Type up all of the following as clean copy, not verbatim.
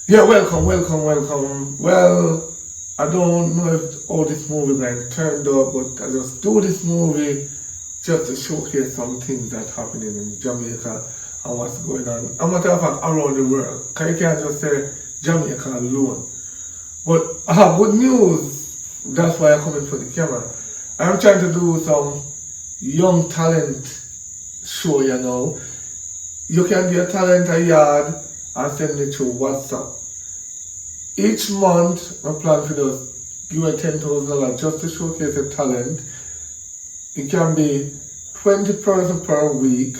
Yeah, welcome. Well, I don't know if all this movie got turned up, but I just do this movie just to showcase some things that happening in Jamaica and what's going on. A matter of fact, around the world. 'Cause you can't just say Jamaica alone. But I have good news. That's why I'm coming for the camera. I'm trying to do some young talent show, you know. You can get talent a yard and send it through WhatsApp. Each month, I plan for those give a $10,000 just to showcase a talent. It can be 20% per week.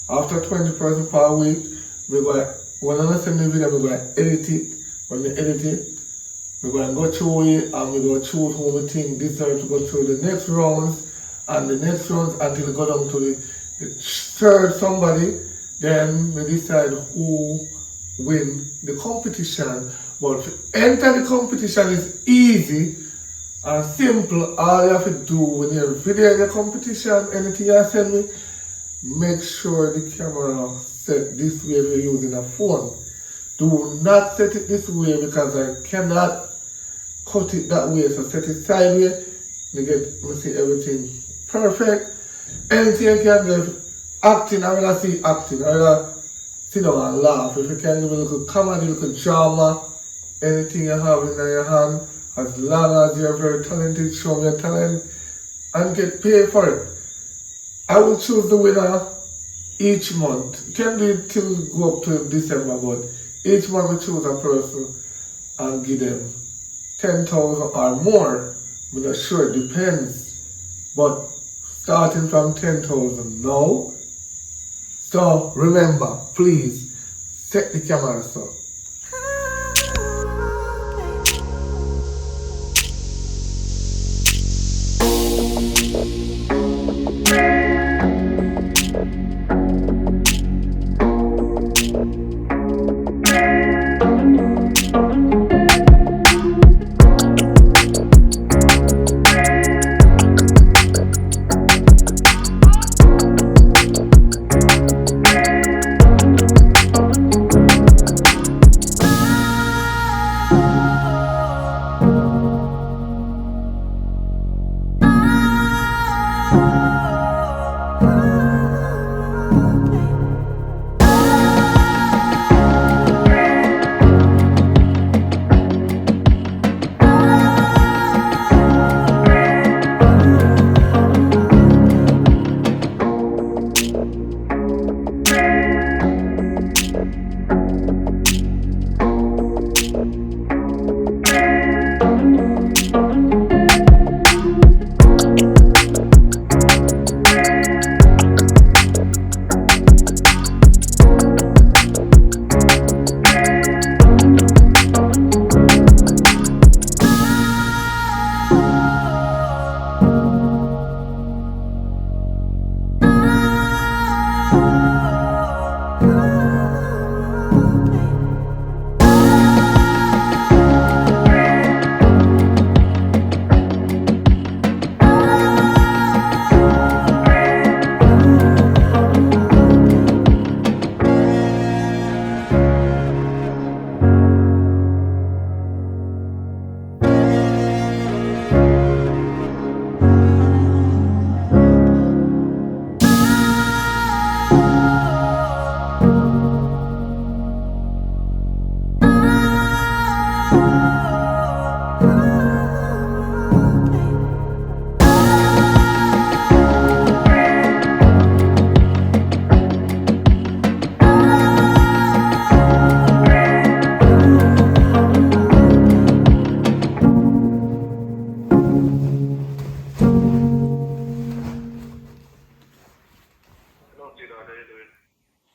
After 20% per week, we go when I send the video, we go edit it. When we edit it, we go and go through it and we go choose who we think deserve to go through the next rounds and the next rounds until we go down to the third somebody. Then we decide who win the competition. But to enter the competition is easy and simple. All you have to do when you're video the competition, anything you send me, make sure the camera set this way if you're using a phone. Do not set it this way because I cannot cut it that way. So set it sideways. You get to see everything perfect. Anything you can do, acting, I rather see acting. I rather sit down and laugh. If you can give a little comedy, little drama, anything you have in your hand, as long as you're very talented, show me your talent and get paid for it. I will choose the winner each month. It can be till go up to December, but each month we choose a person and give them 10,000 or more. I'm not sure, it depends. But starting from 10,000 now. So remember, please set the camera so.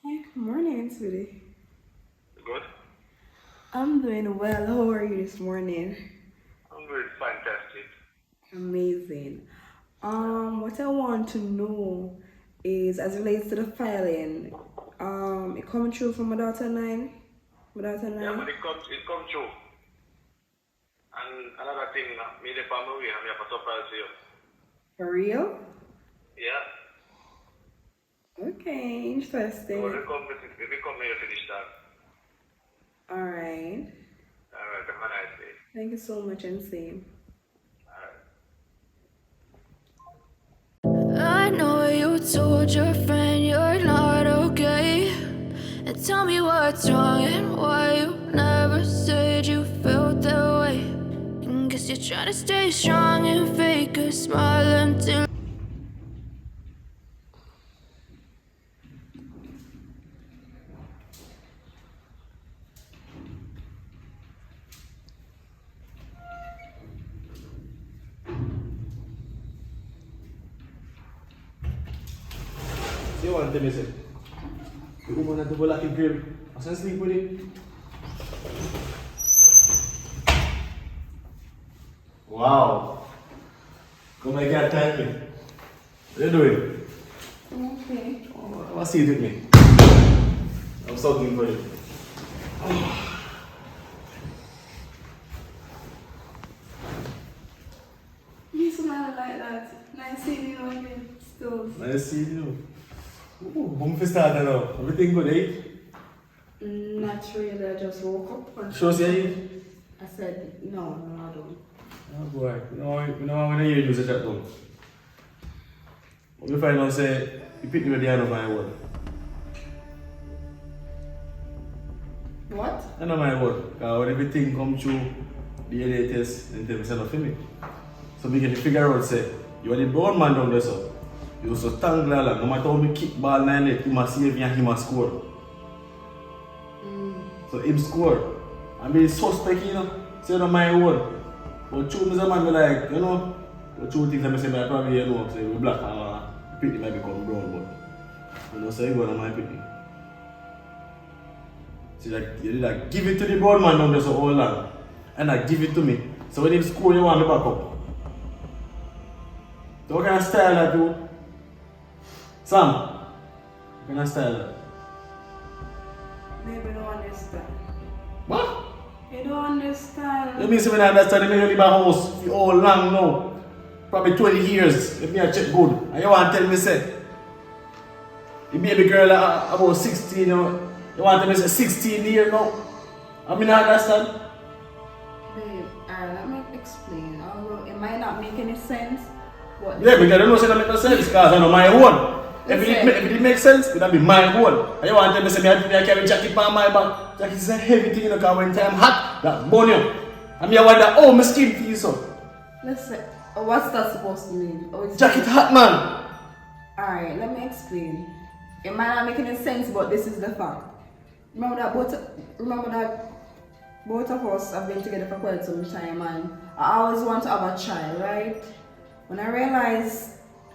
Hi, good morning, sweetie. Good. I'm doing well. How are you this morning? I'm good. Fantastic. Amazing. Yeah. What I want to know is as it relates to the filing, it coming through from my daughter nine? My daughter Yeah, man, nine? it come true. And another thing, me the family, I have a surprise for you. For real? Yeah. Okay, So when interesting. we come here finish that. Alright. Thank you so much and same. I know you told your friend you're not okay. And tell me what's wrong and why you never said you felt that way. And guess you're trying to stay strong and fake a smile until. See one thing, say. The woman at the black grave. I said sleep with him. Wow. Come make that time me. What you doing? Okay. Oh, what's it with me? I'm sucking for you. You smile like that. Nice seeing you again. Still. Nice seeing you. Ooh, home for starter now. Everything good, eh? Not really. I just woke up and Shows you. I said, no, I don't. Oh boy, you know when I hear you say that though. What you find out say, you pick me with the end of my word. What? I know my word. Because when everything come through the DNA test, then they send a for me. So we can figure out say, you are the brown man down there so. You so stand like no matter how me kick ball 9 you must save and he must score. So him score. I mean suspect you know, say no my word. But true me man be like, you know, but true things I say I probably you know say we black and pity might become brown but you know say you go on my pity. So like you like give it to the brown man down there so all long. And like give it to me. So when him score you want me back up. So what kind of style I do? Sam, what kind of style that? Maybe you don't understand. What? You don't understand. You mean say when I understand you live in a house for all long now? Probably 20 years, if me a check good. And you want to tell me say the baby girl about 16, you want to tell me say 16 years now? I mean I understand. Babe, let me explain. Although it might not make any sense, but Yeah, because I don't know say that make no sense because I know my own. If it makes sense, it will be my own. And you want to tell me say I carry jacket on my back. Jacket is a heavy thing, you know, because when time hot, that burn you. And me I wonder, oh, my skin feels so. listen, what's that supposed to mean? Oh, it's Jacket hot, man. Alright, let me explain. It might not make any sense, but this is the fact. Remember that both of us have been together for quite some time, and I always want to have a child, right? When I realized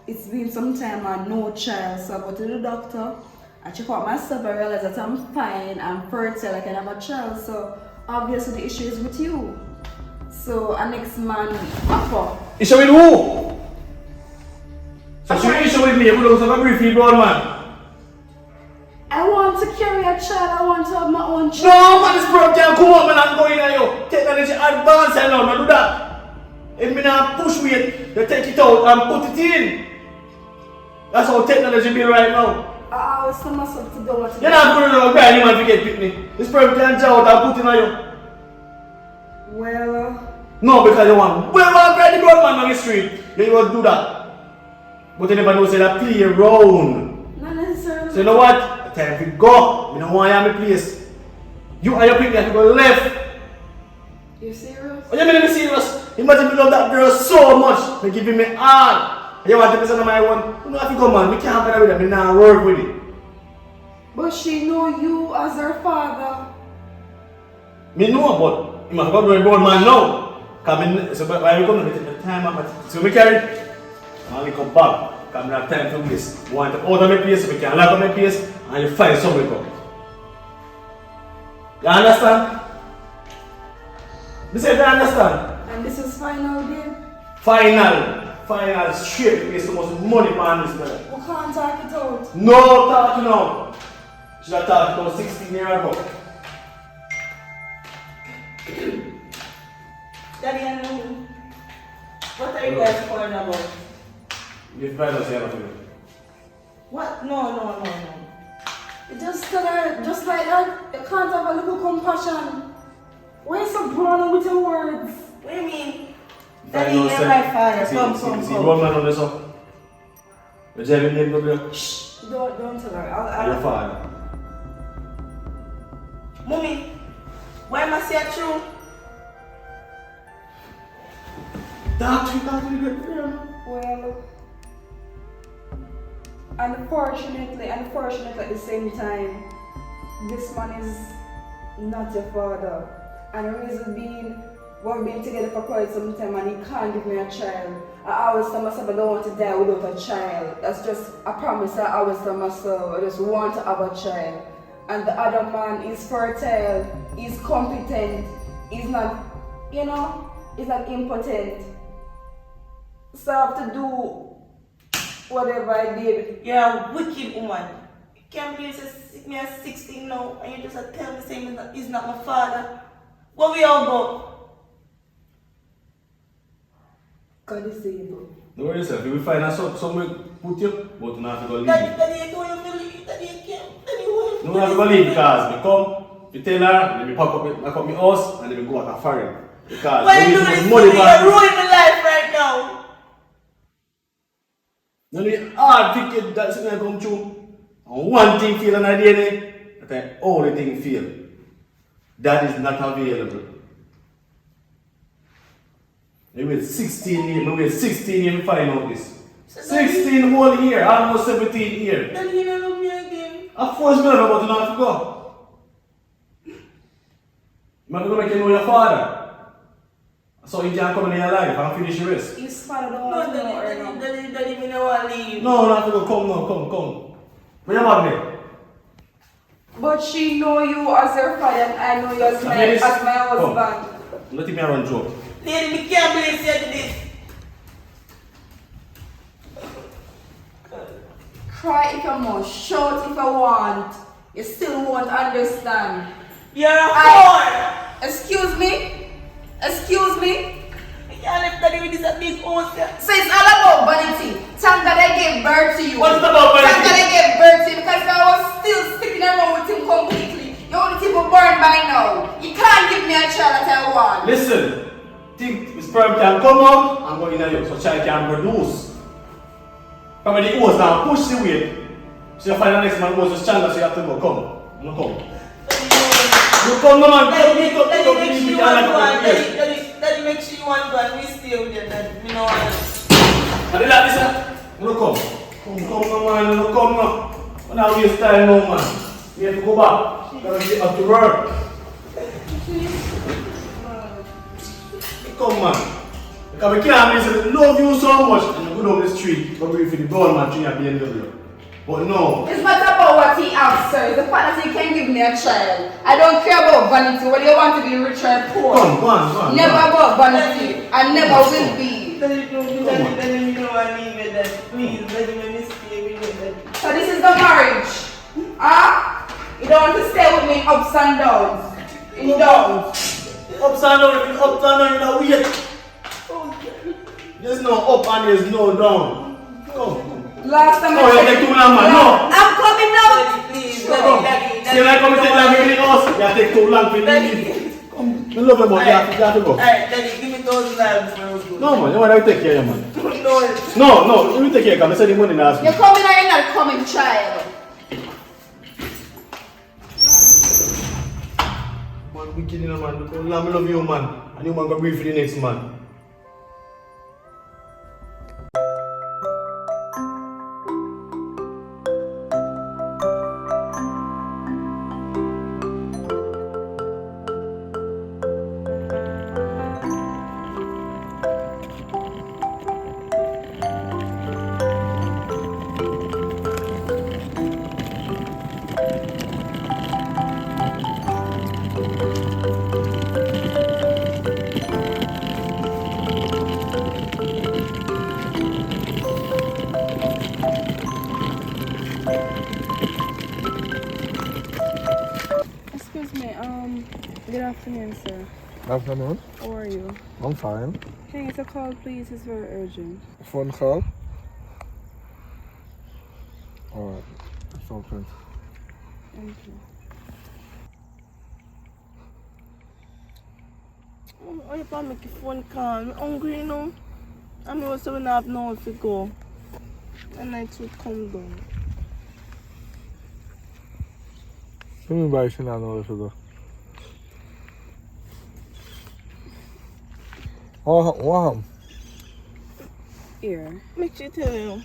it's been some time and no child, so I go to the doctor, I check out myself, I realize that I'm fine, I'm fertile, I can have a child, so obviously the issue is with you. So our next man offer. Issue with who? So she issue with me, you don't have a briefly brown man. I want to carry a child, I want to have my own child. No, man, this bro can't come up and go in on you. Technology advance and now, do that. If me not push weight, you take it out and put it in. That's how technology be right now. I always tell myself to do what to do. You're not going to know why anyone to get me. This bro can't out and put it on you. Well, No, because you want. Well, I'm ready, brown man on the street. You won't do that. But you never know, say that play around. not necessarily. So you know what? Time to go. You don't want to have me place. You and your people have to go left. You serious? What do you mean I'm serious? Imagine me love that girl so much. They giving me all. You want to be on my one? You know if you go man, we can't bear with them. We not work with it. But she know you as her father. Me know, but you must go to a brown man now. Come so why we come to the time so we carry. And we come back. Come have time to waste. We want to out of my place so we can lock up my place and you find somewhere come. You understand? This is you understand? And this is final, babe. Final straight place so much money on this brother. We can't talk it out. No talking now. Should have talked about 16 years ago. Daddy and Lou, what are you guys calling about? This brother say about you. What? No. You just tell her, just like that, you can't have a little compassion. Why you so brown count your words. What do you mean? Daddy, Daddy, you're my father. Come. See, one man on this up. But Jerry name go there. Shh, don't tell her. Your father. Mommy, why am I say it true? That's you. Well, unfortunately, at the same time, this man is not your father. And the reason being, we've been together for quite some time and he can't give me a child. I always tell myself I don't want to die without a child. That's just a promise I always tell myself. I just want to have a child. And the other man is fertile, he's competent, he's not, he's not impotent. So I have to do whatever I did. You're a wicked woman. You can't believe me at 16 now and you just tell me saying he's not my father. Where we all go? God is able. Don't worry yourself, if we find out somewhere put you, but you don't have to go leave. Daddy, you don't believe. Daddy, you can't. Daddy, You don't have to go leave because we come, we tell her, and then we pack up my house, and then we go at a foreign. Because why you doing this to me? You're ruining my life right now. No, the hard thing that's going to come true. And one thing fail on a DNA, that the only thing fail. That is not available. We wait 16 years, we wait 16 years to find out this. 16 whole year, almost 17 years. Daddy, you don't love me again. Of course, me never about to not to go. I'm not going to make you know your father. So you can come in your life and finish your rest. His father don't No, want to know her now. Daddy, me don't want to leave. No, not to go. Come now, come. Where your mom there? But she know you as her father and I know you as my husband. Let me run joke. Lady, me can't believe you did this. Cry if you must, shout if you want. You still won't understand. You're a whore. Excuse me? You can't let Daddy with this big house here. So it's all about vanity. Thank God I gave birth to you. What's it about vanity? Thank God I gave birth to you because if I was still sticking around with him completely, you would keep a burn by now. You can't give me a child that I want. Listen, think sperm can come out and go in you so child can produce. From the hose now, push the weight. So you find the next man goes to stronger, so you have to go. Come. No come. You come, no man. Daddy, make sure you want to go and we stay with you. Daddy, me no want to. And like this, no come. Come, no man. No come, no. When I waste time, no man. We have to go back. We have to get up to work. Come, man. Because we can't say, love you so much, and you go down the street, but we for the brown man tree at BMW. But no. It's not about what he has, sir. It's the fact that he can give me a child. I don't care about vanity, whether you want to be rich or poor. Come on. Never about vanity, and never will be. Daddy, me don't want to leave with that. Please, Daddy, let me stay with you, Daddy. So this is the marriage. Huh? You don't want to stay with me in ups and downs. In downs. Ups and down, you know, wait. There's no up and there's no down. Come. Last time Oh, you take too long, man. No. I'm coming out. Daddy, please, Come. Daddy. See, like come take long for the house. You take too long for the leave. Come. I love you, but you have to go. Alright, Daddy, give me $1,000 before we go. No, man. You want to take care of you, man. No. You will take care because I said the money last You're week. coming or you're not coming, child. Man, wicked, you know, man. I love you, man. And you man go breathe for the next man. Excuse me, good afternoon, sir. Afternoon. How are you? I'm fine. Can you get a call, please? It's very urgent. Phone call. Alright. It's open. Thank you. Why you can't make a phone call? I'm hungry, you know. I mean, also when I have nowhere to go. And night will come down. What do you mean by you not know where to go? What happened? Here. Make sure tell you.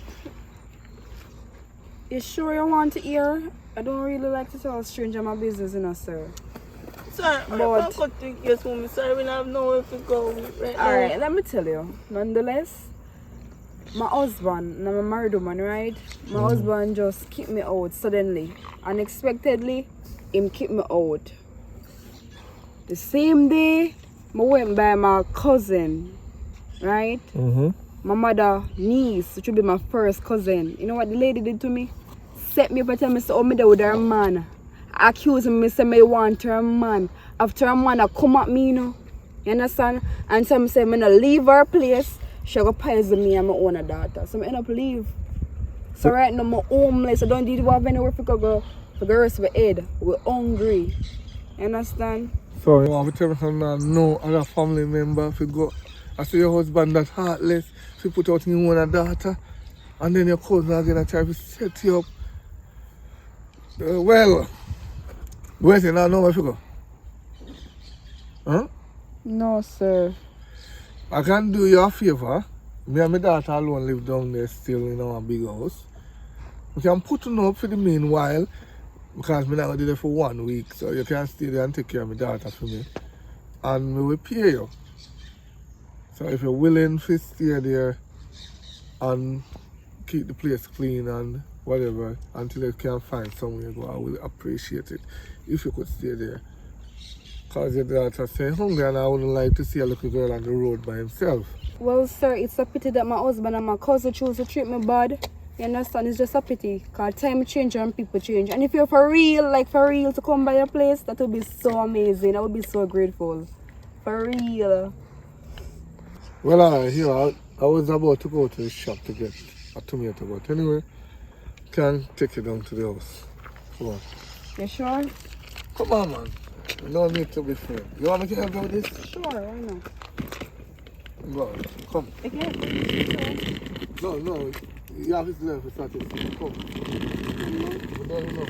You sure you want to hear? I don't really like to tell a stranger my business, you know, sir. Sorry, But- I can't cut the case for me. Sorry, when I have nowhere to go right now. Alright, let me tell you. Nonetheless, my husband, and I'm a married woman, right? My husband just kicked me out suddenly. Unexpectedly, him kicked me out. The same day, I went by my cousin, right? Mm-hmm. My mother niece, which would be my first cousin. You know what the lady did to me? Set me up and tell me, oh, me there with her man. Accuse me, say me want her man. After her man, I come at me, you know. You understand? And tell me, say, me no leave her place. She go poison me and my own daughter. So I end up leave. So right now, I'm homeless. I don't need to have anywhere to go for the rest of the head. We're hungry. You understand? So you want to tell me something no other family member if you go. I see your husband that heartless, if you put out in your own daughter, and then your cousin again try to set you up. Well, where's it now? Know if you go? Huh? No, sir. I can do you a favor. Me and my daughter alone live down there still in our big house. We can put you up for the meanwhile because I'm not going to do there for 1 week. So you can stay there and take care of my daughter for me. And we will pay you. So if you're willing to stay there and keep the place clean and whatever until you can find somewhere to go, I will appreciate it if you could stay there. Because your daughter say hungry and I wouldn't like to see a little girl on the road by himself. Well, sir, it's a pity that my husband and my cousin choose to treat me bad. You understand? It's just a pity. Because time change and people change. And if you're for real, like for real, to come by your place, that would be so amazing. I would be so grateful. For real. Well, I was about to go to the shop to get a tomato, but anyway, can take you down to the house. Come on. You sure? Come on, man. You don't need to be friends. You want me to help you with this? Sure, why not? Go on. Come. Okay. No. You have his left to start it. Come. We don't know.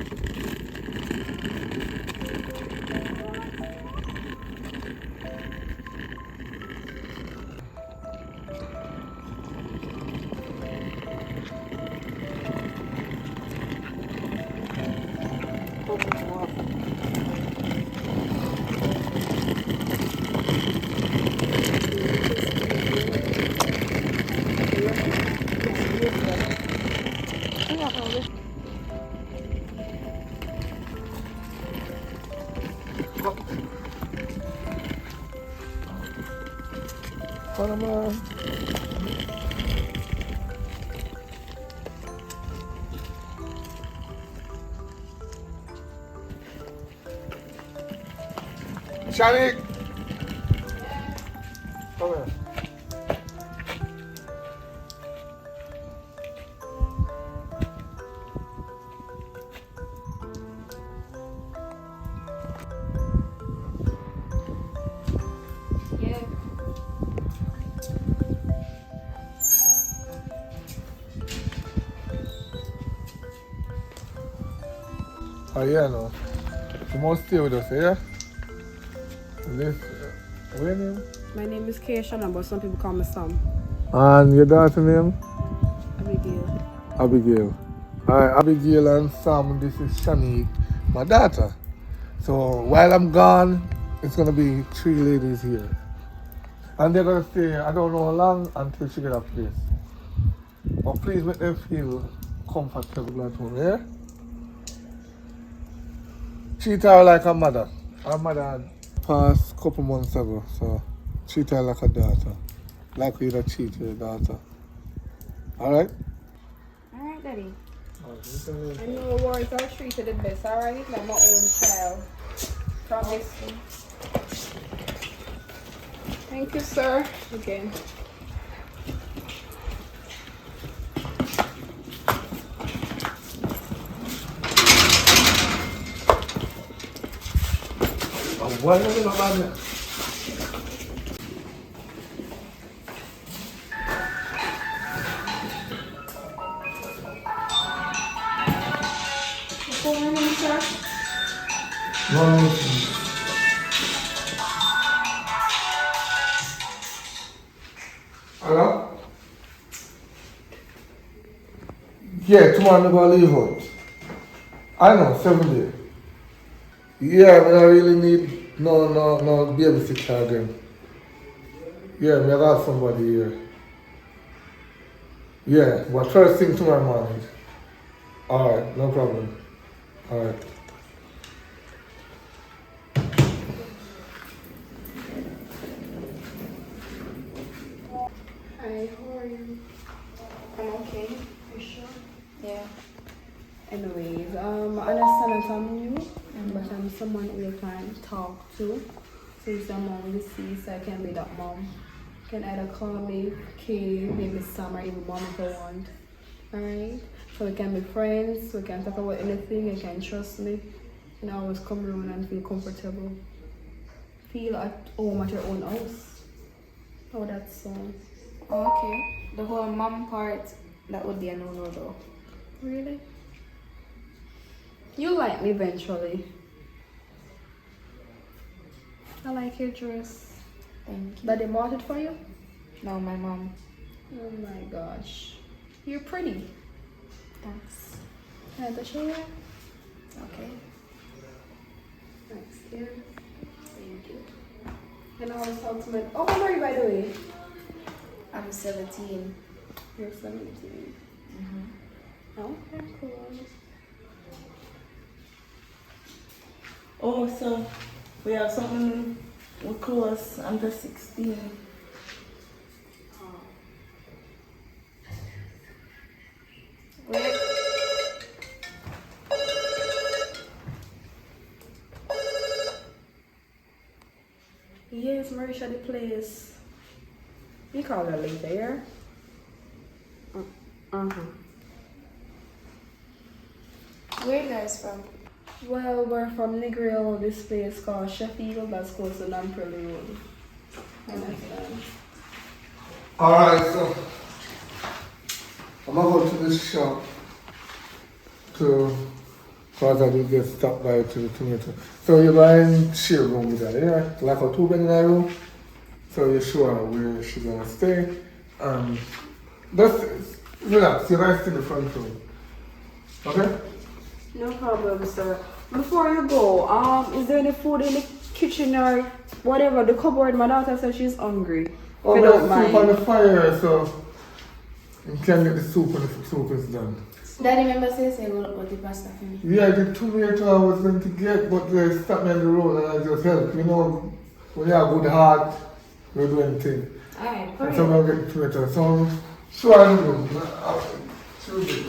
Panama. Shanik! Come here. Yeah. Oh yeah, no. You must stay with us, yeah? This, what's your name? My name is Keishana, but some people call me Sam. And your daughter name? Abigail. Abigail. Alright, Abigail and Sam, this is Shanique, my daughter. So while I'm gone, it's gonna be 3 ladies here. And they're gonna stay, I don't know how long, until she get a place. But please make them feel comfortable at home, yeah? Treat her like a mother. Her mother had passed a couple months ago, so treat her like a daughter. Like you'd treat your daughter. Alright? Alright, Daddy. I know words are treated the best, alright? Like my own child. Promise. Thank you, sir. Again. Why are you not No. Hello? Yeah, tomorrow I'm gonna leave out. I know, 7 days. Yeah, but I really need no babysitter again. Yeah, me I got somebody here. Yeah, but first thing tomorrow morning. Alright, no problem. Alright. Hi, how are you? I'm okay. You sure? Yeah. Anyways, I understand that I'm new, but I'm someone who you can talk to. Since I'm on the sea, so I can be that mom. You can either call me Kay, maybe Sam, or even mom if you want. Alright? So we can be friends, we can talk about anything, you can trust me. You know, always come around and feel comfortable. Feel at home at your own house. How that sound? Okay. The whole mom part, that would be a no-no though. Really? You'll like me eventually. I like your dress. Thank you. Daddy bought it for you? No, my mom. Oh my gosh. You're pretty. Thanks. Can I touch your hair? Okay. Thanks, dear. Thank you. And I always talk to my... Oh, how are you, by the way? I'm 17. You're 17. Okay, cool. Oh, so we have something with close under 16. Wait. Yes, Marisha, the place. You call her later, yeah? Uh-huh. Where are you guys from? Well, we're from Negril, this place called Sheffield, that's close to Lamprey Road. Understand? Alright, so I'm gonna go to this shop to cause I did get stopped by to the tomato. So you're buying share room with her, yeah? Like a 2 bed in that room. So you're sure where she's gonna stay. Just relax, you're right in the front room. Okay? No problem, sir. Before you go, is there any food in the kitchen or whatever? The cupboard, my daughter said she's hungry. Oh, If you there's don't soup on mind. the fire, so you can get the soup when the soup is done. Daddy remember say roll up with the pasta for me. Yeah, the tomato I was going to get, but they stopped me on the road and I just helped. You know, when you have good heart, you do anything. Alright, And hurry so up. I'll get tomato. So, sure I do. Sure get it.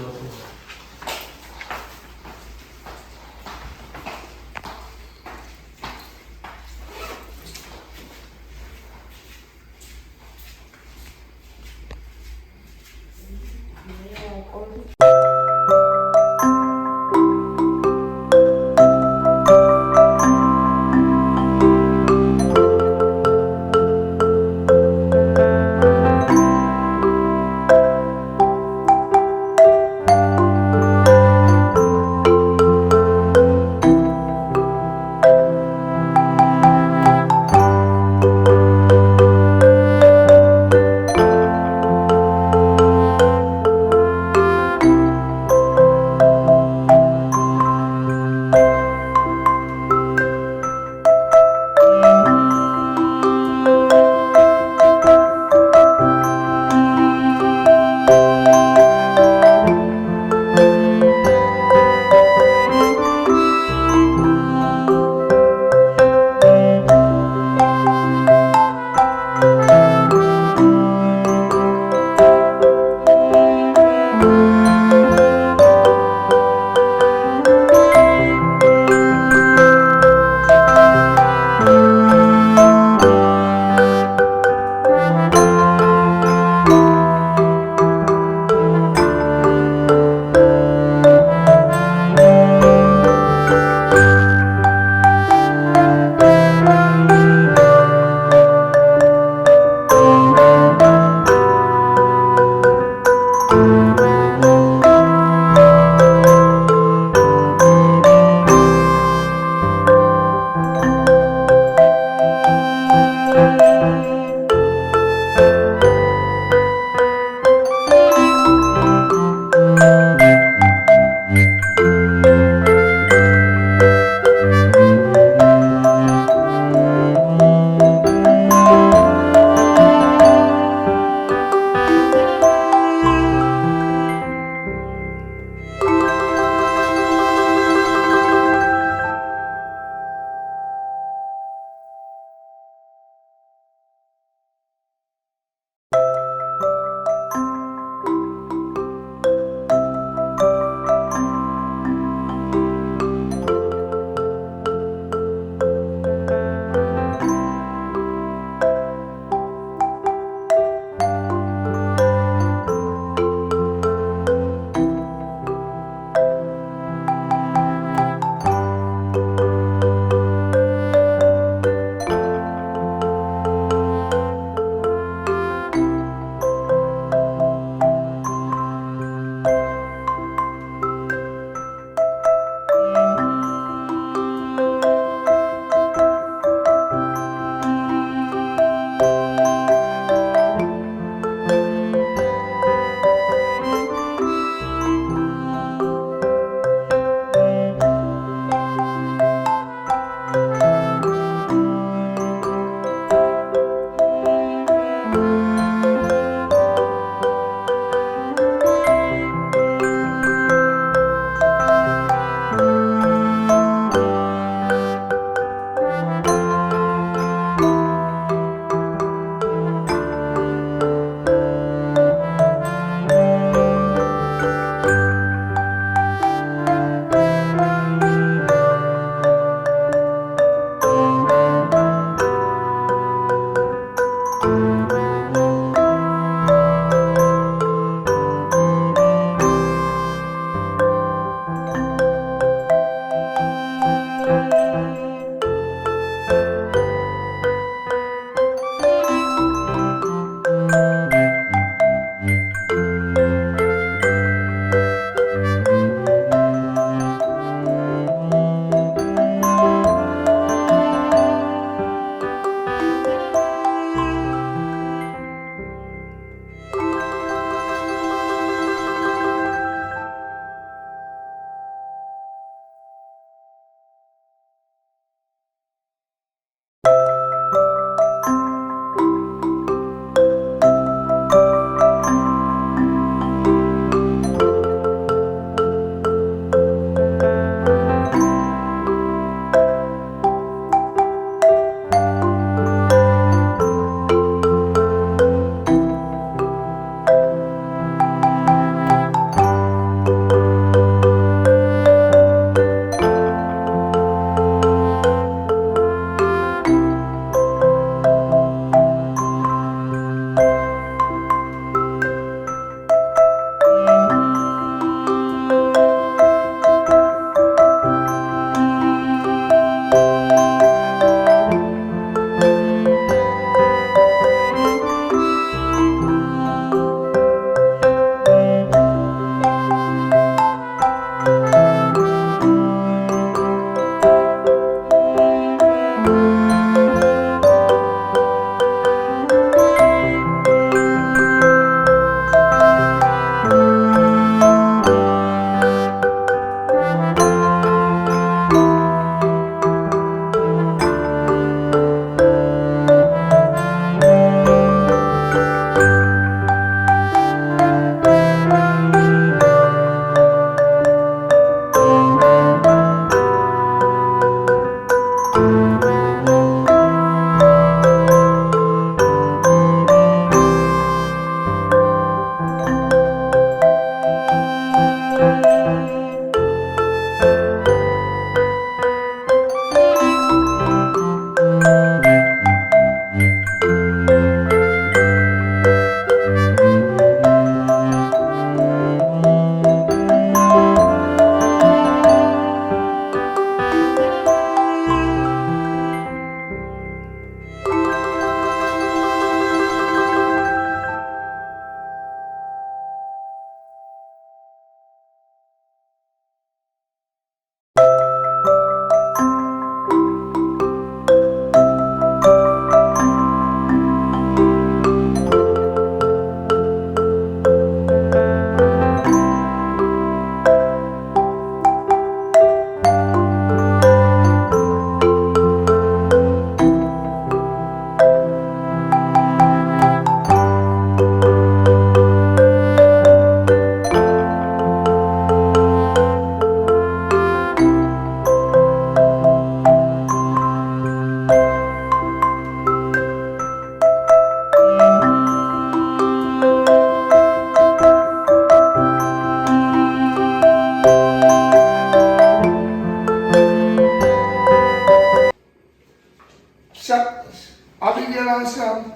Abigail and Sam?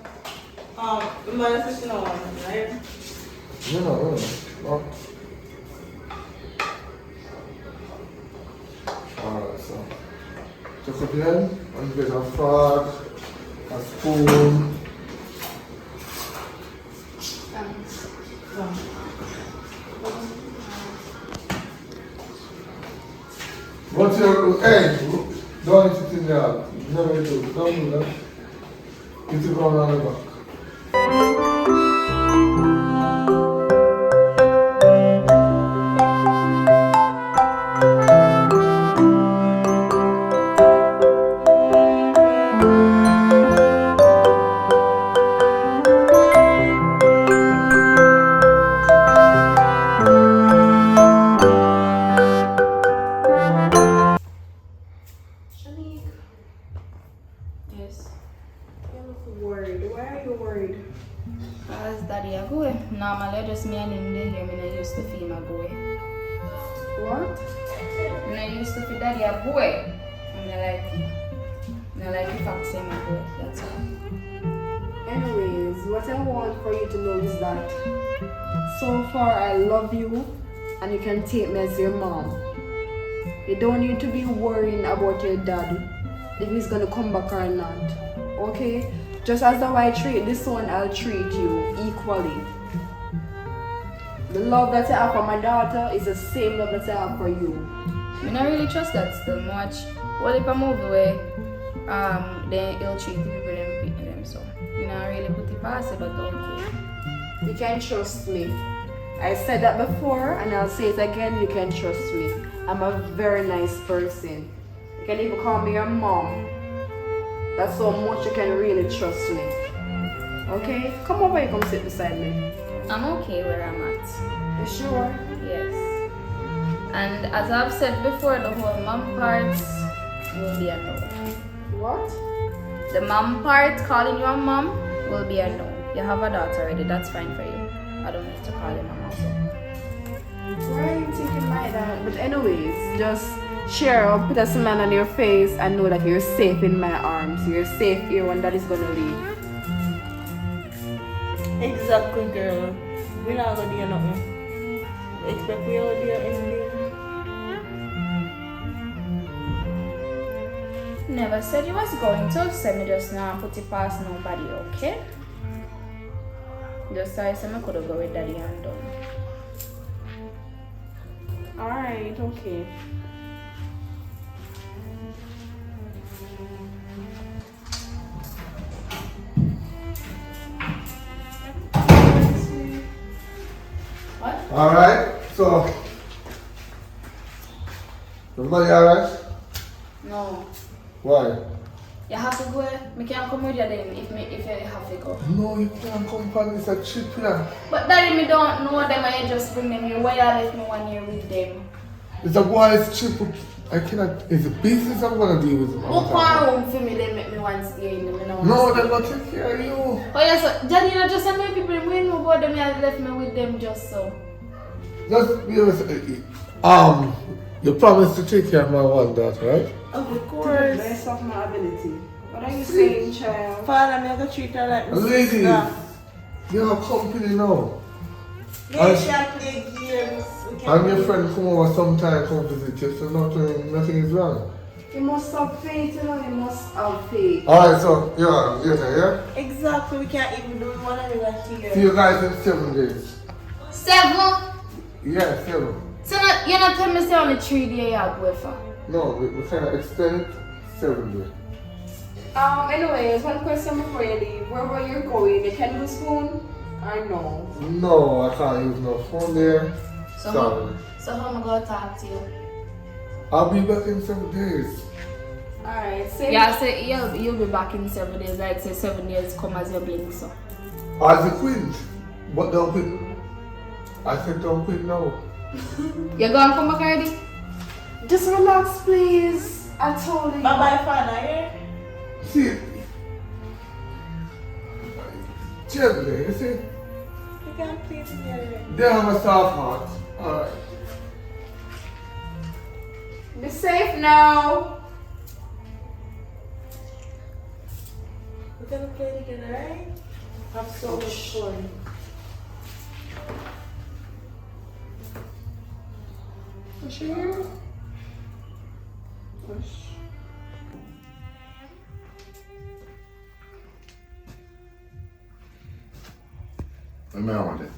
The mother says she don't want me, right? No. Alright, so. Just again, and get a fork, a spoon. Thanks. What's your, hey, don't eat it in there. Never do, don't do that. Eat it on the back. Shanique, Yes. you look worried. Why are you worried? As daddy a go. Normally just me and him dey here. Me not used to feel my boy. What? Me not used to feel daddy a boy. Me like the fact say my boy. That's all. Anyways, what I want for you to know is that so far I love you and you can take me as your mom. You don't need to be worrying about your dad, if he's gonna come back or not. Okay? Just as how I treat this one, I'll treat you equally. The love that I have for my daughter is the same love that I have for you. Me not really trust that still much. Well, if I move away, then he'll treat the people them beating them. So me not really put it past it, but okay. You can trust me. I said that before and I'll say it again, you can trust me. I'm a very nice person. You can even call me your mom. That's how much you can really trust me. Okay? Come over here, come sit beside me. I'm okay where I'm at. You sure? Yes. And as I've said before, the whole mom part will be a no. What? The mom part, calling you a mom, will be a no. You have a daughter already, that's fine for you. I don't need to call you mom also. Why are you thinking like that? But anyways, just cheer up, put a smile on your face and know that you're safe in my arms. You're safe here when that is gonna leave. Exactly, girl. We're not gonna do nothing. Expect we all do anything. Never said you was going to, send me just now and put it past nobody, okay? Just I said I could have go with daddy and done. Alright, okay. What? Alright, so. Everybody alright? No. Why? You have to go. Me can't come with you then if you have to go. No, you can't come on this a trip here. But daddy, me don't know them and you just bring them here. Why you left me 1 year with them? It's a boy's trip. I cannot. It's a business I'm gonna deal with. Book one room for me, then make me one stay in them. You know No, they're gonna take care of you. Oh yeah, so daddy, you know, just so many people we know about them. You have left me with them just so. Just be you promised to take care of my one daughter, right? Of To the course. best of my ability. What are you saying, child? Father, I'm gonna treat her like my Ladies, sister. you have company now. Yeah, she can play games. We can And your play- friend come over sometime, come visit you, so nothing is wrong. You must have faith, you know, you must have faith. Alright, so you're later, Exactly, we can't even do one another yeah? See here. you guys in 7 days. 7? Yeah, 7. So you're not telling me say only 3 days you have go for? No, we kind of extend it 7 days. Anyways, one question before you leave. Wherever you're going, you can use phone or no? No, I can't use no phone there. So Sorry. how am I gonna talk to you? I'll be back in 7 days. Alright, say Yeah, I say you'll be back in 7 days. Like say 7 days come as you blink so. As a queen, but don't quit. I said don't quit now. You gonna come back already? just relax, please. I told you. Bye bye, Father, yeah? See, gently, you see, We can play together. they have a soft heart. Alright. Be safe now. We gonna play together, right? Have so much fun. Push here. Push. What do I want it?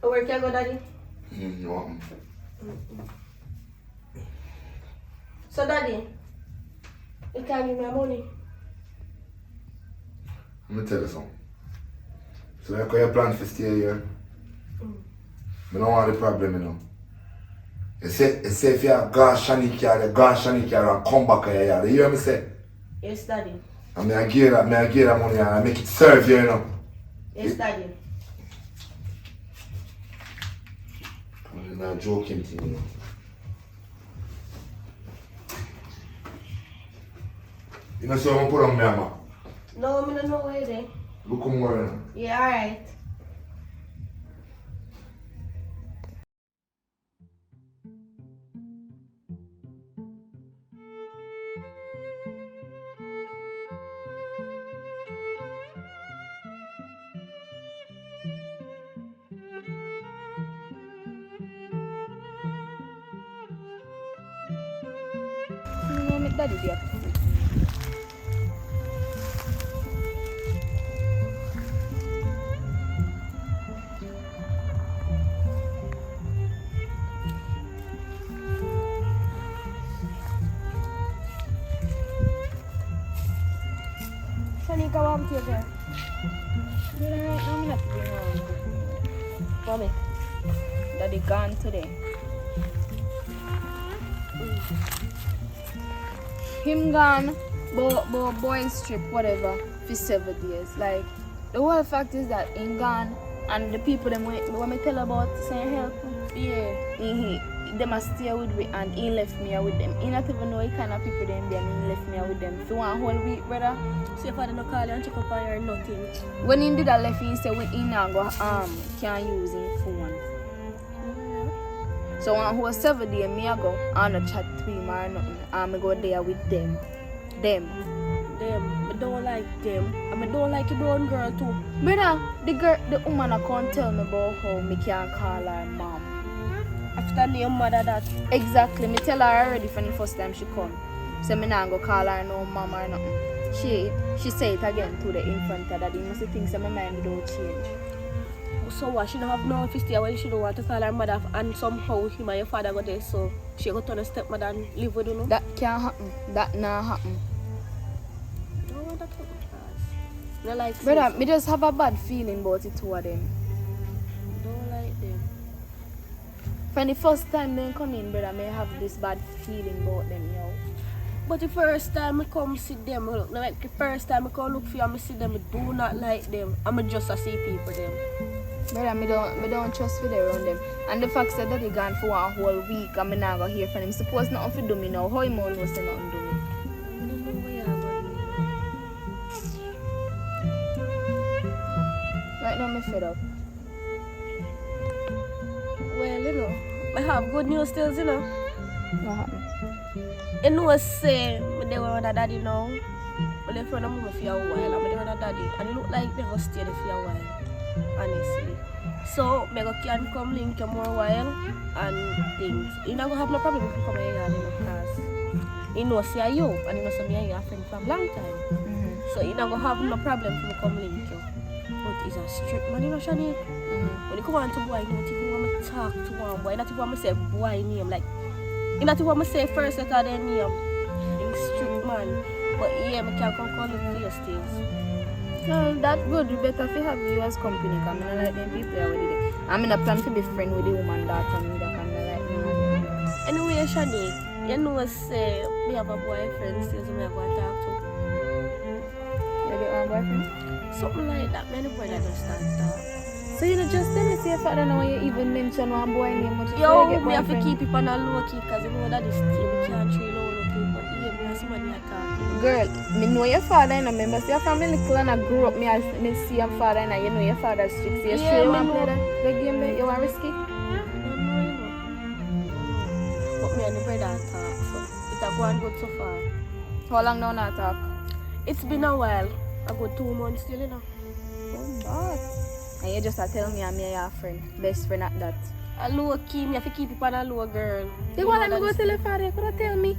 Where can I go, Daddy? You want me? So, Daddy, you can't give me money. Let me tell you something. So like how you plan to stay here? I don't want the problem, you know. You say if you are gone Shanika and come back here, you hear me say? Yes, Daddy. And I give that money and I make it serve you, you know. Yes, Daddy. I'm not joking to you. You know, so I'm put on me, man. No, I don't know where they. Look come on. Yeah, alright. Daddy there. Shanika, what happened to you, girl? I'm not doing wrong. Mommy. Daddy gone today. Him gone, boys trip, whatever, for 7 days. Like, the whole fact is that him gone, and the people them when me tell about saying help, Yeah. they must stay with me, and he left me with them. He not even know what kind of people them be, and he left me with them. For one whole week, brother. So your father no call you and check up on you or nothing? When he did that left, he said when he now go can't use his phone. So on whole 7 days, me I go and I chat to him or nothing, and I go there with them. Them. I don't like them. And I don't like your brown girl too. Brother, the woman I can't tell me about how me can call her mom. After name mother that. Exactly, me tell her already from the first time she come. So me not go call her no mom or nothing. She say it again to the infant that he must think so my mind don't change. So what? She don't have no office there when she don't want to call her mother and somehow him and your father go there, so she go turn a stepmother and live with you, no? That can't happen. That not happen. Don't want that to happen. No like Brother, sis. me just have a bad feeling about the two of them. Don't like them. From the first time they come in, brother, me have this bad feeling about them, yo. But the first time I come see them, look, like the first time I come look for you and I see them, I do not like them. I'm just a see people them. Brother, me don't trust for them around them. And the fact that they gone for one whole week and me not go hear from him. Suppose nothing to do me now. How him all know say nothing to do me? I don't know where you're going. Right now, me fed up. Well, you know, I have good news still, you know. What happened? You know, I say, I dey with my daddy now. I left from the mom for a while, and I dey with my daddy. And it look like they go stay there for a while, honestly. So, I can come link you more while and things. You not gonna have no problem if you come here and because you know, see you, and you know, some me and you are friends from long time. So, you not gonna have no problem if you come link you. But he's a strict man, you know, Shani. When you come on to boy, you don't even want to talk to one boy. Not even want to say boy name, like. You not even want to say first letter their name. He's strict man. But yeah, I can come look for your stays. No, that good. You better if you have you as company. Because I like them people there with it. I'm in a plan to be friend with the woman that and me that can like me. Anyway, Shani, you know say me have a boyfriend still, so me have to talk to. You get one boyfriend? Something like that. Many boys that just start talk. So you know just tell me say your father now when you even mention one boy name much. Yo, me have to keep it on a low key because you know that is still we can't train all the people. Yeah, me have somebody attack. Girl, me know your father and I remember see your family little and I grew up me see your father and you know your father's strict. So you Yeah, sure you me want to play know. the game there? You want risky? But me and the brother talk, so it a go and good so far. How long now not talk? It's been a while. A good 2 months still, you know. Oh, God. And you just tell me I'm your friend. Best friend at that. A low key, me have to keep it on a low girl. You want me go tell your father? You could tell me.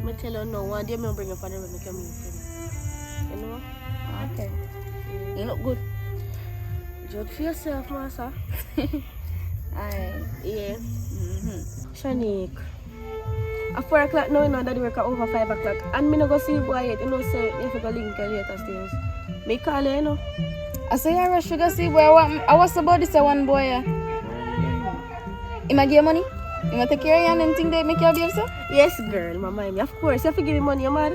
I tell you no, one day me bring your father when me come in. You know? Okay. You look good. Judge for yourself, Massa. Aye. Yeah. Mm-hmm. Shanique. At 4 o'clock now, you know, daddy work at over 5 o'clock. And me no go see you boy yet. You know, say, you have to go link you later still. Me call you, you know. I say you rush to go see boy. I was about this one boy. You might give money? You might take care of you and then think they make you behave so? Yes, girl, my mind. Of course, you have to give me money, you mad?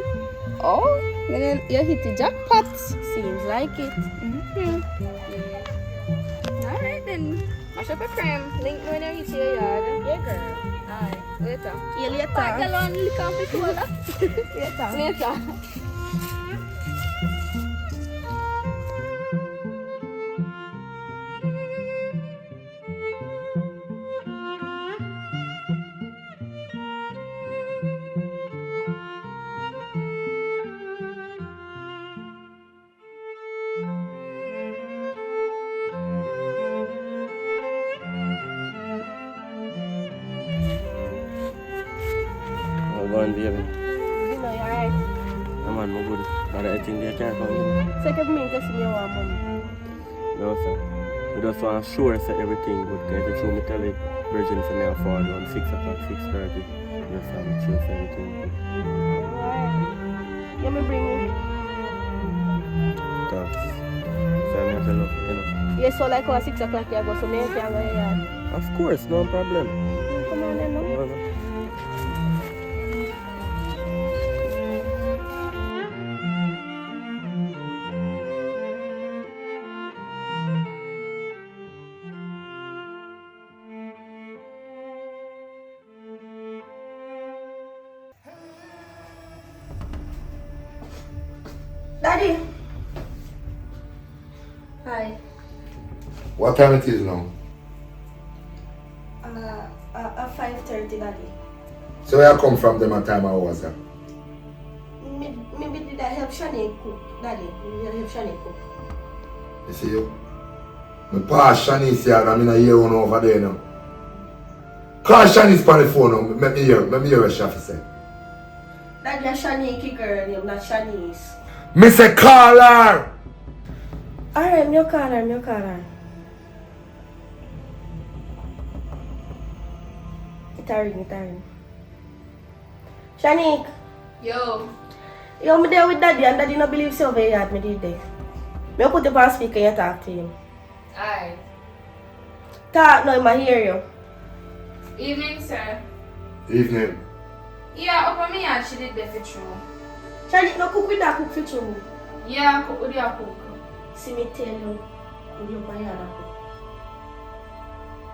Oh, then you hit the jackpot. Seems like it. Mm-hmm. Alright then. Mash up a frame. Link me when you reach your yard. Yeah, girl. Alright, later. Yeah, later. Bye, girl, on lick off the shoulder. Later. Go on, baby. You know, you're right. I'm on my good. But I think they can't come in. Second me, just me want money. No, sir. I just want to sure say everything good. Because if you show me tell it, Virgin for me at 4 on 6 o'clock, 6:30. Just want to sure say everything good. Alright. You me bring me. Thanks. So I'm going to look, you know. Yeah, so like how 6 o'clock you go, so me can go here. Of course, no problem. Come on then, no? Daddy. Hi. What time it is now? 5:30, Daddy. So where I come from them at time I was there? Maybe did I help Shani cook, Daddy? Maybe I help Shani cook. You see you? My pass Shanice here and I'm in a year one over there now. Call Shanice on the phone now, let me hear what Shafi say. Daddy, a Shani girl name, not Shanice. Me say call her! Alright, me call her. It a ring. Shanique. Yo. Yo, me there with Daddy and Daddy no believe so over here me did there. Me put the on speaker and you talk to him. Alright. Talk now, I hear you. Evening, sir. Evening. Yeah, up on me and she did the true. Shanique, no cook with that cook for you. Yeah, cook with your cook. See me tell you, with your banana cook.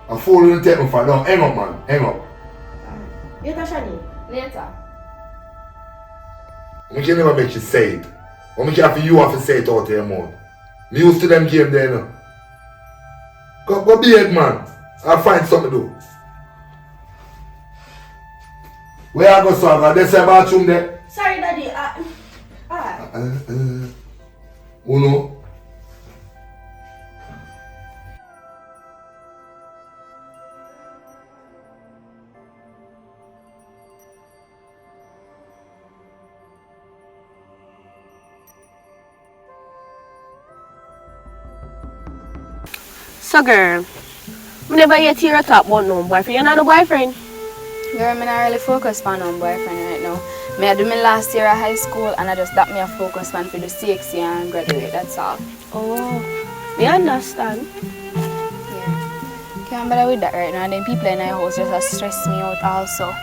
A fool will take me for now. Hang up, man. Hang up. You tell Shanique? Later. I can never make you say it. Or I have you have to say it out of your mouth. Me used to them game there now. Go be it, man. I'll find something to do. Where I go, so I got this bathroom there. Sorry, Daddy. Uno. So girl, I never yet hear a talk about no boyfriend. You're not a boyfriend? Girl, I'm not really focused on my boyfriend right now. I do my last year of high school and I just got me a focus on for the 6th year and graduate, that's all. Oh, me understand. Yeah. Can't bother with that right now. And then people in our house just stress me out also.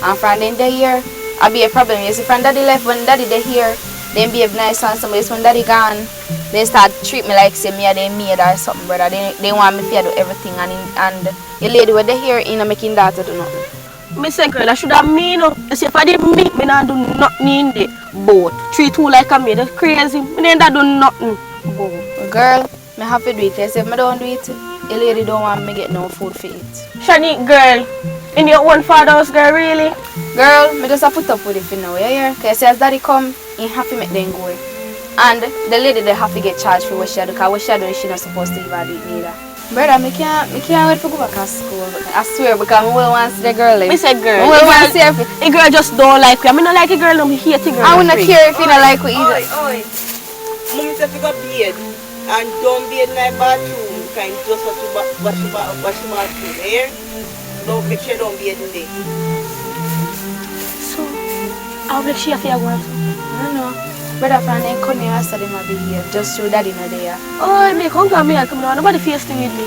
And from then the year, I'll be a problem. You see, from daddy left, when daddy they here, then behave nice on somebody. When daddy gone, they start treat me like say me or they maid or something, brother. They want me to do everything and the lady where they here in making daughter do nothing. Me say girl, I should have me no. I say if I didn't meet me not do nothing in the boat. Treat you like a maid, that's crazy. Me never do nothing. Boom. Girl, I have to do it. I say if I don't do it, the lady don't want me get no food for it. Shanique girl, In your own father's girl, really? Girl, me just a put up with it for now, yeah? Cause as daddy come, he have to make them go. And the lady they have to get charged for what she do, cause what she do she not supposed to even do it neither. Brother, me can't wait to go back to school. I swear, because I will want to see the girl. Me say girl. I will want to see her. The girl just don't like you. I mean, not like a girl, no, me hate the girl. I would not care if you don't like me either. Oi. Mummy say pick up beard and don't beard in the bathroom. Kind just wash your bathroom, eh? Don't make sure don't beard in there. So, I'll make sure you go. No. Brother, from them come here after them will be here. Just show daddy not there. Oh, me come to me and come down. Nobody feels thing with me.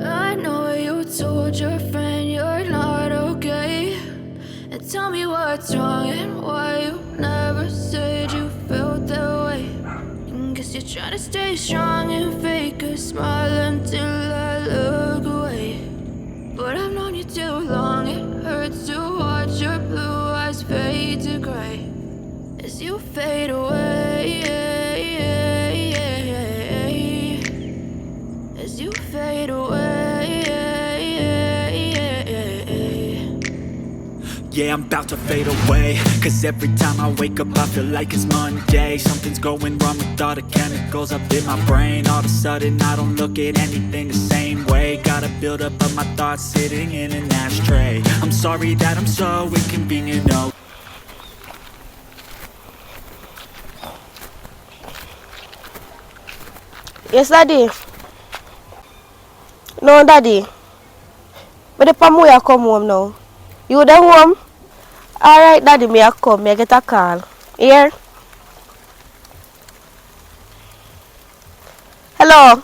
I know you told your friend you're not okay. And tell me what's wrong and why you never said you felt that way. Guess you're trying to stay strong and fake a smile until I look away. But I've known you too long, it hurts to watch your blue eyes fade to gray as you fade away. As you fade away. Yeah, I'm about to fade away. Cause every time I wake up I feel like it's Monday. Something's going wrong with all the chemicals up in my brain. All of a sudden I don't look at anything the same way. Gotta build up of my thoughts sitting in an ashtray. I'm sorry that I'm so inconvenient, no. Yes, daddy. No, daddy. But the palm way I come home now. You the home? Alright, daddy, me I come. Me I get a call. Here? Hello?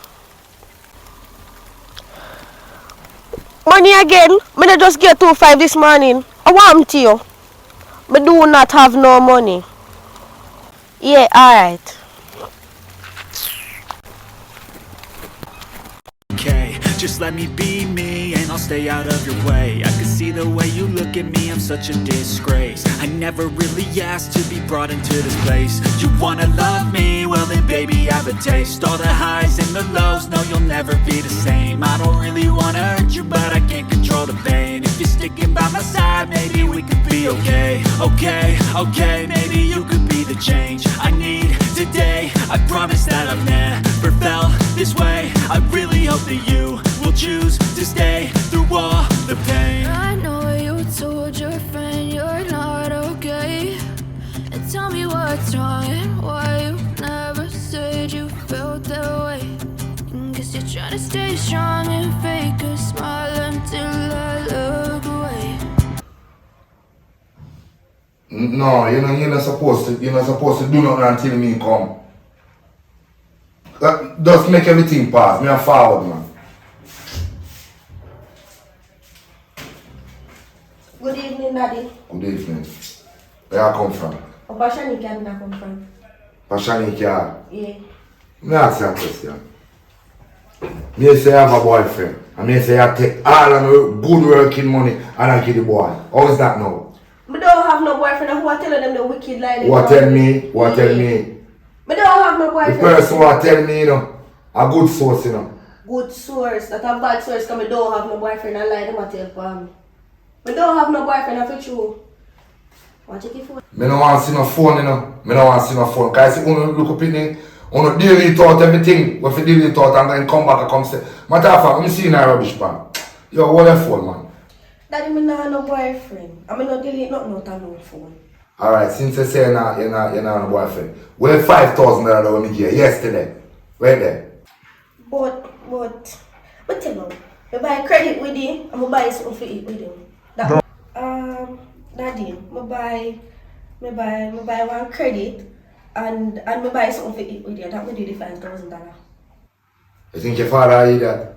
Money again? Me dey just get 2.5 this morning. I want to you. Me do not have no money. Yeah, alright. Okay, just let me be me and I'll stay out of your way. I can see the way you look at me, I'm such a disgrace. I never really asked to be brought into this place. You wanna love me? Well then baby have a taste. All the highs and the lows, no you'll never be the same. I don't really wanna hurt you but I can't control the pain. If you're sticking by my side, maybe we could be okay. Okay, maybe you could be the change I need today. I promise that I've never felt this way. I really hope that you will choose to stay through all the pain. I know you told your friend you're not okay. And tell me what's wrong and why you never said you felt that way. Guess you're trying to stay strong and fake a smile until I look away. No, you're not supposed to do nothing until me come. Just make everything pass. Me a forward, man. Good evening, Daddy. Good evening. Where I come from? Pashani can come from. Pashani can. Yeah. Me ask you a question. Me say I have a boyfriend. And me say I take all of my good working money and I give the boy. How is that now? Me don't have no boyfriend. Who are telling them the wicked lie? What tell me? What tell me? Me don't have no boyfriend. The person who tell me, a good source, Good source. That a bad source because me don't have no boyfriend and lie them a tell for me. Me don't have no boyfriend, I feel true. Want to check your phone? Me no want to see no phone, Me no want to see no phone. Because if you look up in there, you delete out everything. If you delete out and then come back and come say, matter of fact, I'm seeing a rubbish pan. Yo, what your phone, man? Daddy, me not have no boyfriend. I mean, no delete nothing out of no phone. Alright, since you say you're not a boyfriend, where $5,000 that we give you yesterday? Where there? But tell you, I buy credit with him, and I buy something for eat with him. That, Daddy, I buy one credit, and I buy something for eat with him. That would do the $5,000. You think your father eat that?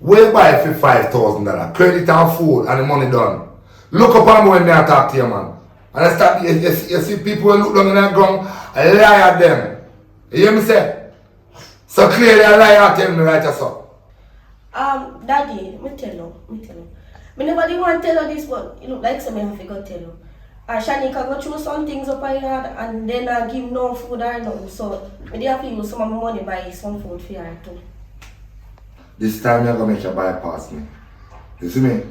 We buy it for $5,000. Credit and food and the money done. Look up on me when I talk to you, man. And I start, you see people who look down in the ground, I lie at them. You hear me say? So clearly I lie at them right as so. Daddy, me tell you. Me nobody want to tell you this, but you look like somebody have to go tell you. Shanika go through some things up her yard and then I give no food or nothing. So me have to use some of my money buy some food for her too. This time you're going to make you bypass me. You see me?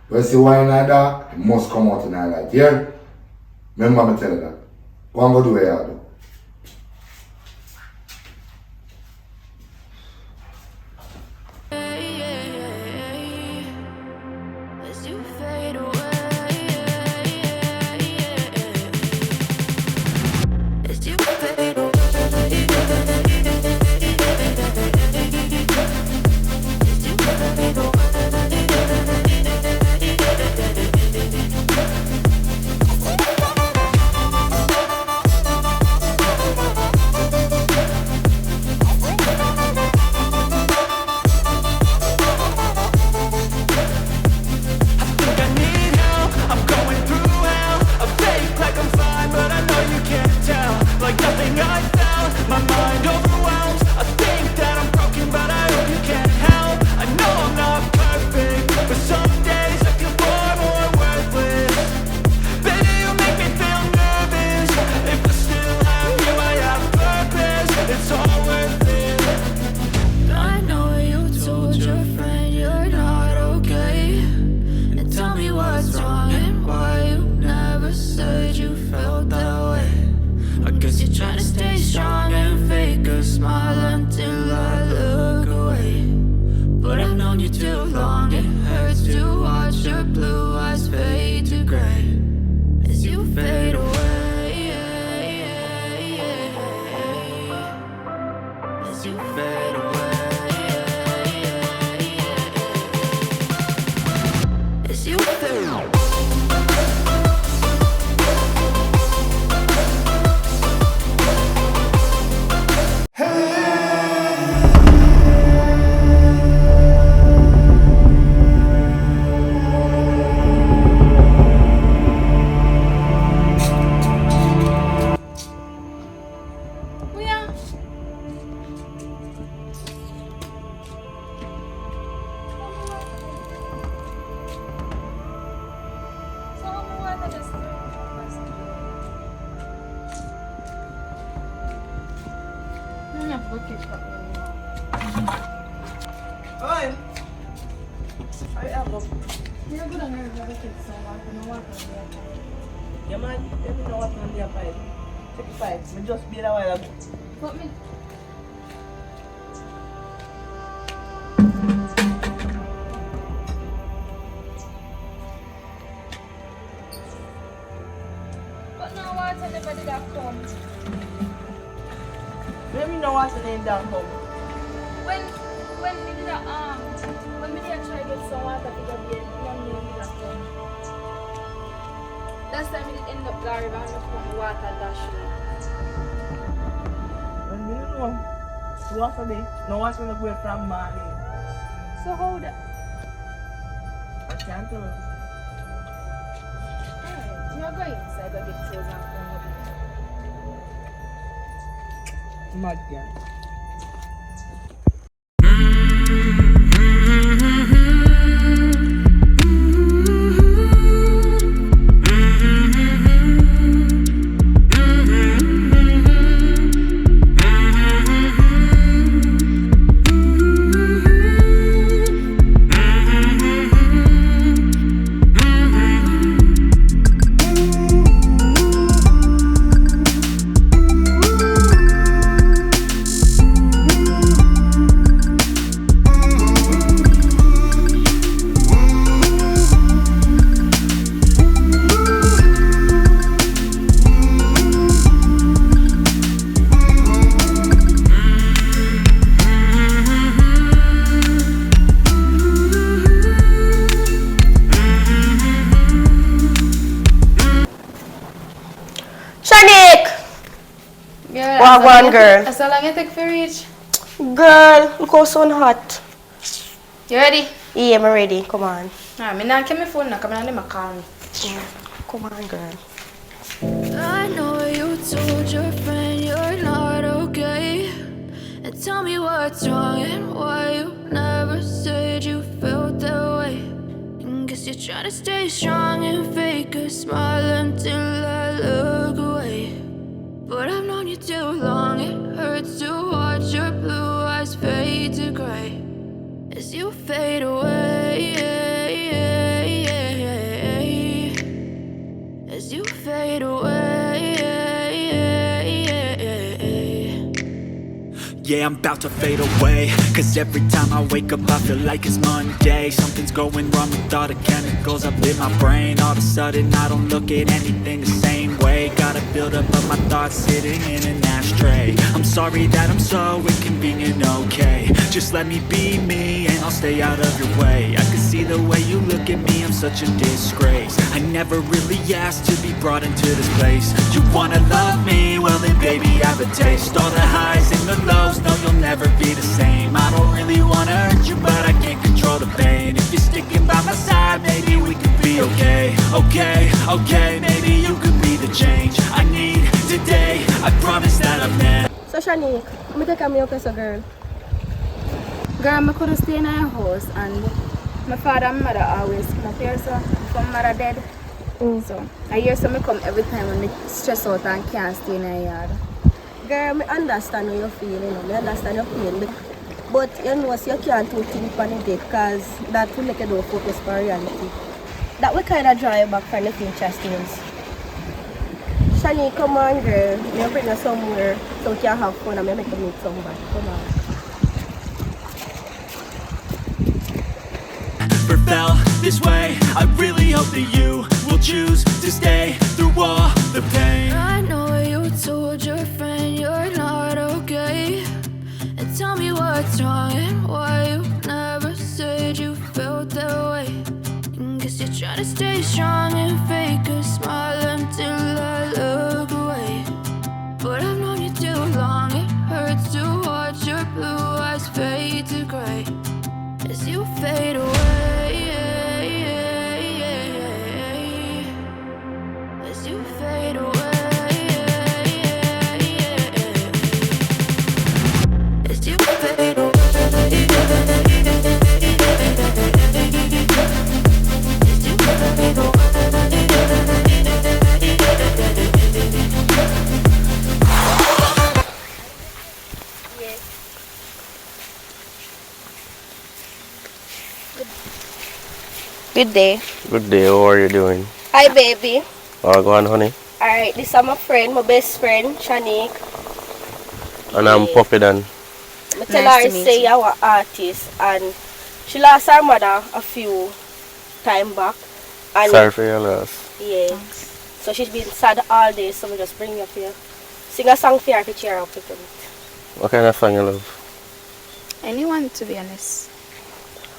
When you see wine like that, it must come out in our life. Yeah? Remember me tell you that. Go and go do what you do. As you fade away, as you fade away. Yeah, man, let me know what's on their pipe. Check the pipe. We just beat a while ago. Put me. But no water never did that come. Let me know what's the name down home. When we did that when we did try to get some water to the bed, no name did that come. Last time we did end up Larry and we put water dash. When we don't know, the water day, no water not going from morning. So how that? I can't tell you. You're going inside to get clothes and come Mad girl. Wagwan girl. As long as you take for reach. Girl, look how sun hot. You ready? Yeah, I'm ready. Come on. Alright, me not get my phone now, come on, let me call me. Yeah. Come on, girl. I know you told your friend you're not okay. And tell me what's wrong and why you never said you felt that way. And guess you're trying to stay strong and fake a smile until I look away. But I've known you too long, it hurts to watch your blue eyes fade to gray as you fade away. As you fade away. Yeah, I'm about to fade away. Cause every time I wake up I feel like it's Monday. Something's going wrong with all the chemicals up in my brain. All of a sudden I don't look at anything the same way. Gotta build up of my thoughts sitting in an ashtray. I'm sorry that I'm so inconvenient, okay. Just let me be me and I'll stay out of your way. I can see the way you look at me, I'm such a disgrace. I never really asked to be brought into this place. You wanna love me? Well then baby I have a taste. All the highs and the lows, no you'll never be the same. I don't really wanna hurt you but I can't control the pain. If you're sticking by my side, maybe we could be okay. Okay, maybe you could be the change I need today. I promise that I'm never. So, Shanique, I'm take me up as a girl. Girl, I couldn't stay in our house and my father and mother always come up here, so my mother dead. So I hear some come every time when I stress out and can't stay in our yard. Girl, I understand how you feel, you know. I understand your pain. But you know, so you can't do things on it because that will make you don't focus for reality. That will kind of draw you back from the future things. Shani, come on, girl. You bring us somewhere so we can have fun and make you meet somebody. Come on. Never felt this way. I really hope that you will choose to stay through all the pain. I know you told your friend you're not okay. And tell me what's wrong and why you never said you felt that way. And guess you're trying to stay strong and fake a smile until I look away. But I've known you too long, it hurts to watch your blue eyes fade to gray as you fade away. As you fade away. As you fade away. As you fade away. Good day. Good day, how are you doing? Hi, baby. Oh, go on, honey. Alright, this is my friend, my best friend, Shanique. And I'm Puppy Dan. I tell her say you're an artist and she lost her mother a few time back. And Sorry for your loss. yeah. So she's been sad all day, so we just bring you up here. Sing a song for her to cheer her up a little bit. What kind of song you love? Anyone, to be honest.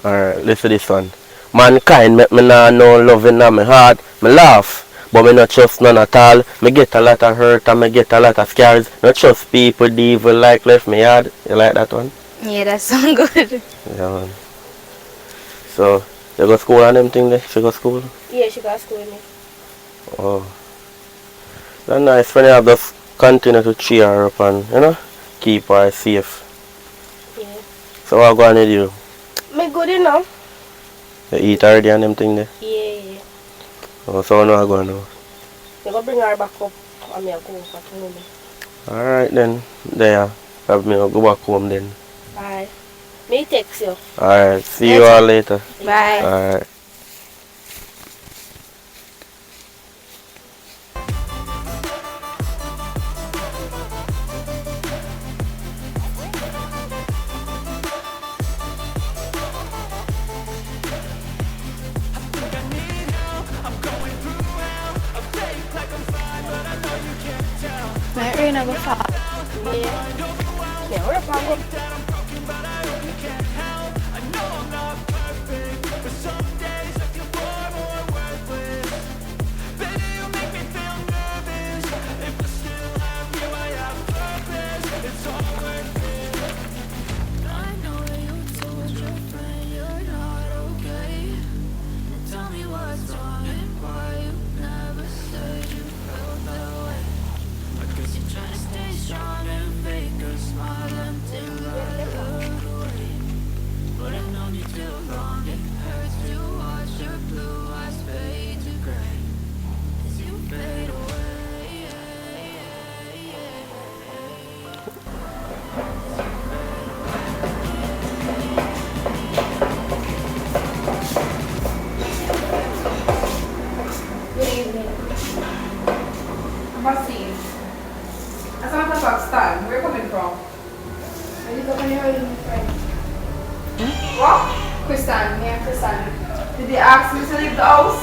Alright, listen to this one. Mankind make me not know love in my heart. Me laugh, but me not trust none at all. Me get a lot of hurt and me get a lot of scars. Not trust people, the evil like left me hard. You like that one? Yeah, that sound good. Yeah, man. So, you go school and them thing there? She go school? Yeah, she got school with me. Oh. That's nice when you have just continue to cheer her up and, you know, keep her safe. Yeah. So what go on with you? Me good enough. You eat already and them thing there? Yeah. Oh, so now I go now. You go bring her back up and me go back to home. Alright then. There. Have me go back home then. Bye. Me text you. Alright. See you all later. Bye. Alright. My rain go fall. Yeah. Me hurry up and go. I know you told your friend you're Vaccine. As a matter of fact, Stan, where you coming from? I live up on the road with my friend. What? Kristan, me and Kristan. Did they ask me to leave the house?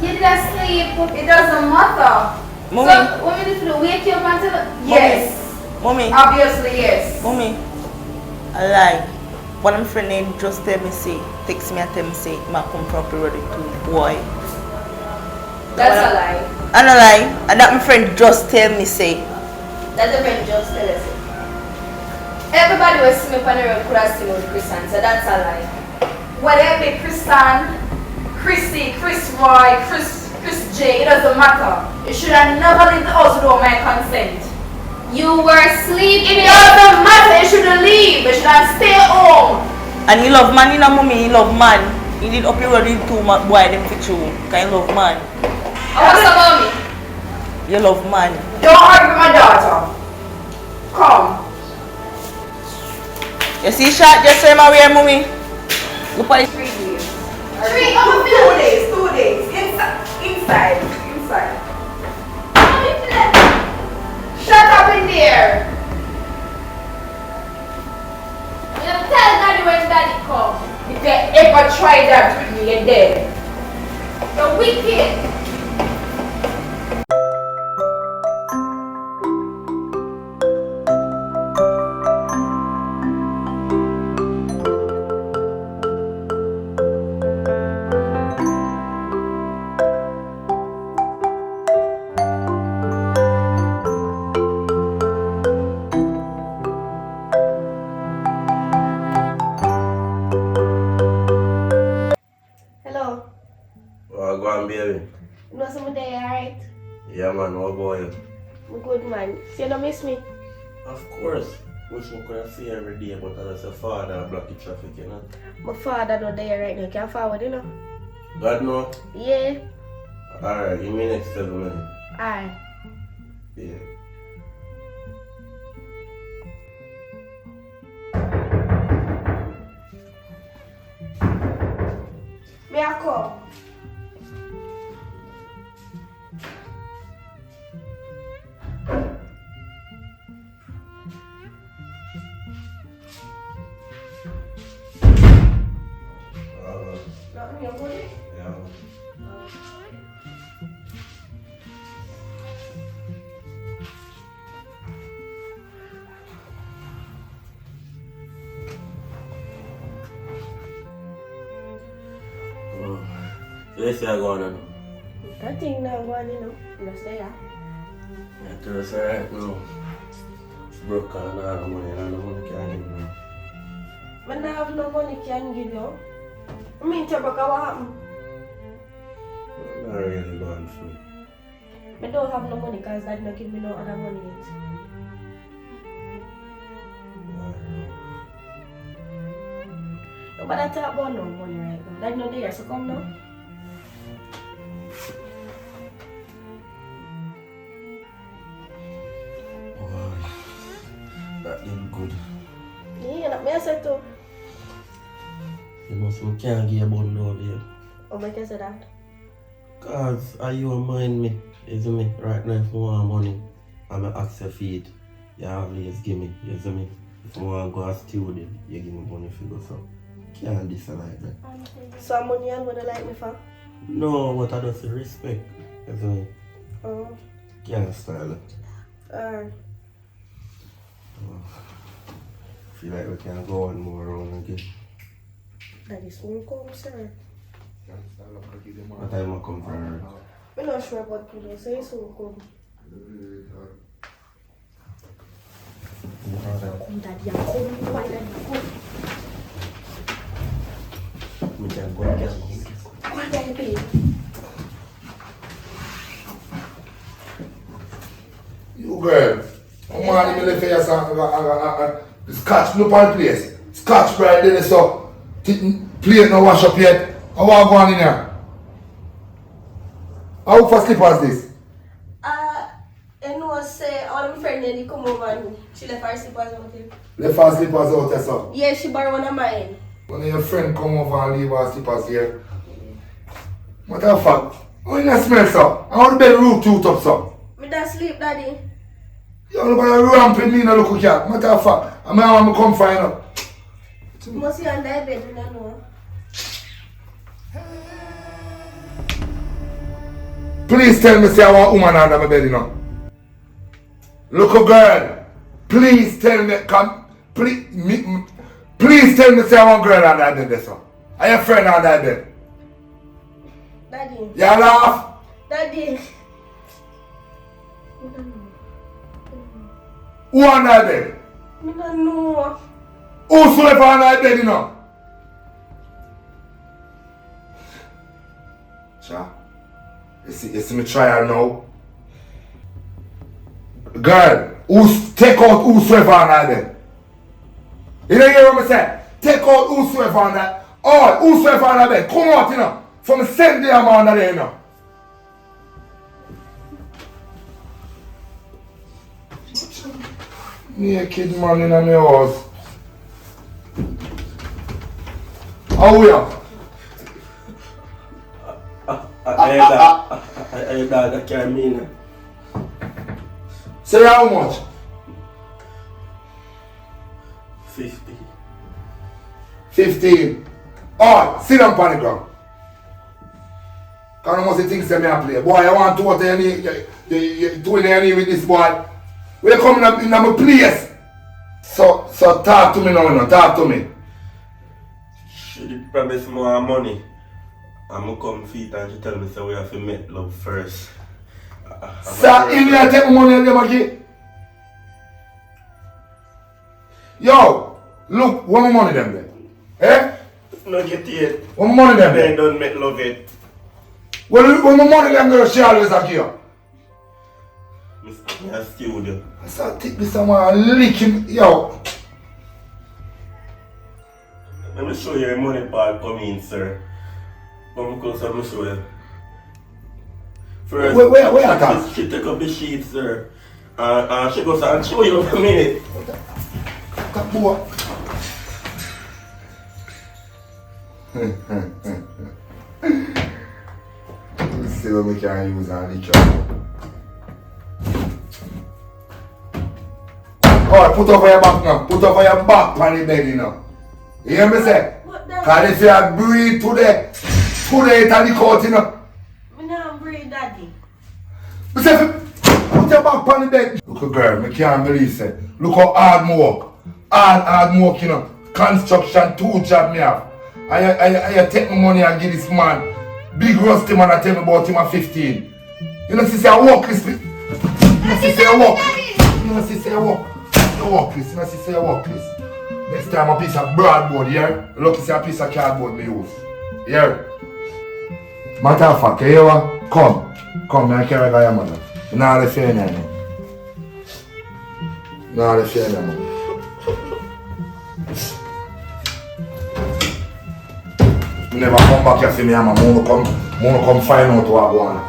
You did I sleep? It doesn't matter. Mommy. So, what we need to do? Wake you up until... Yes. Mommy. Obviously, yes. Mommy. I lie. One of my friend name just tell me say, text me and tell me say, I come from periodic too, boy. That's a lie. I don't lie. And that my friend just tell me say. That's a friend just tell us it. Everybody was see me on the road could have seen with Kristan, so that's a lie. Whether it be Kristan, Chrissy, Chris Roy, Chris J, it doesn't matter. You should have never leave the house without my consent. You were asleep. It doesn't matter. You shouldn't leave. You should have stay home. And you love man, you know, mommy, you love man. You did up your road in two boy them for you. Can you love man? What's about me? You love man. Don't argue with my daughter. Come. You see shot just say my way, mommy? Look at it. 3 days. 2 days. 2 days. Inside. Shut up in there. You tell daddy when daddy come. If you ever try that with me, you're dead. You're wicked. You know some day, alright? Yeah, man, what about you? I'm good, man. So you don't miss me? Of course. Wish I could see you every day, but as a father, block the traffic, you know? My father not there right now. Can't forward, you know? God, no? Yeah. Alright, give me next 7 minutes. Alright. Yeah. May I come? Nothing, you're good? Yeah. So you say I go on now? Nothing now, go on, you know. You just stay here. Yeah, to us right now. It's broke and I have money and I don't money can't give me. When I have no money, can give you. I mean, Chabaka, what happened? I'm not really going through. I don't have no money because Dad not give me no other money yet. But I talk about no money right now. Dad not there, so come now. Wow. That did good. Yeah, that me I said too. You know, so can't give a bun now, babe. Oh, my can say that. Cause you remind me, isn't me? Right now, if I want money, I'm going to ask you for it. You always give me, you see me? If I want to go a student, you give me money for go so. Can't decide like that. So money I'm gonna like me for? No, but I don't say respect. You see me? Oh. Can't style it. Feel like we can go on more around again. Daddy soon come, sir. What time I come from her? I'm not sure about you, though, so he soon come. Come, Daddy, come. Why, Daddy, come? We can go, we can go. Come on, Daddy, babe. You girl, come on, you left here some scotch, no pan place. Scotch right there, so plate no wash up yet. I want to go on in here. How for slippers this? I know, say, all my friend Nelly come over and she left her slippers out here. Left her slippers out there, so? Yeah, she borrowed one of mine. When your friend come over and leave her slippers here. What the fuck? How you smell, so? How the bed roof tooth up, so? I Me don't sleep, daddy. You don't know ramping me in a local cat. Matter of fact, I'm going to come find out. Must you under bed, you don't know. Please tell me say I want a woman under my bed, you know. Local girl, please tell me, please tell me say I want girl under that bed, that's all. Are your friend under that bed? Daddy. You laugh? Daddy. Who under that bed? Me don't know. Whosoever under that bed, you know. Cha, you see me trial now? Girl, take out whosoever under that bed. You don't hear what I say? Take out whosoever under that. All whosoever under that bed, come out, you know. From the same day I'm under there, you know. Naked man in my house. How are you? I can't mean it. Say how much? 50. 15. Alright, sit down on the ground. Because you must think say me a play. Boy, I want to what you need with this boy. We're coming in my place. So talk to me now, talk to me. She promised more money. I'm going to come feet and she tell me so we have to make love first. Sir, if you take money and them again. Yo, look, what money them there? Eh? No get it. What money them They there? don't make love it. When my money them there, she always a give. Mr. I studio. I start take this someone and lick him. Yo. Let me show you a money part come in, sir. Come close, let me show you. First, Where you at? She take up the sheet, sir. And she goes and show you in a minute. That boy. Let's see what we can use on each other. Alright, put over your back now. Put over your back on the bed, you know. You hear me say? Because if you breathe today it's at the court, you know. Me don't breathe, daddy. I say, put your back on the bed. Look a girl, I can't believe it. Look how hard me work. Hard work, you know. Construction, 2 jobs me have. I take my money and give this man. Big rusty man I tell me about him at 15. You know, see I walk this. You know, see I walk. You know, see I walk. You walk this. You know, see I walk this. Next time a piece of broadboard, yeah? Look, see a piece of cardboard me use. Yeah? Matter of fact, you hear what? Come, I carry your mother. You know the fear now. No, the fear now. You never come back here for me, man. I'm gonna come find out what I want.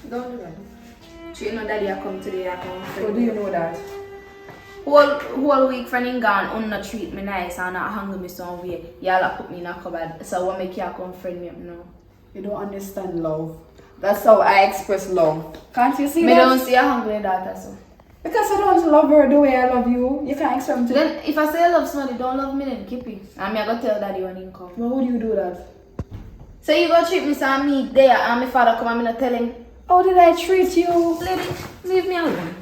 Don't do that. So you know daddy I come today, I come. How do you know that? Whole week friend in gone, not treat me nice and not hang me somewhere. Y'all put me in a cupboard. So what make you come friend me up now? You don't understand love. That's how I express love. Can't you see Me that? don't see a hungry daughter, so. Because I don't love her the way I love you. You can't expect me to. Then if I say I love somebody, don't love me, then keep it. And me I go tell daddy when he come. Why would you do that? So you go treat me so me there and my father come and me not tell him. How did I treat you? Lady, leave me alone.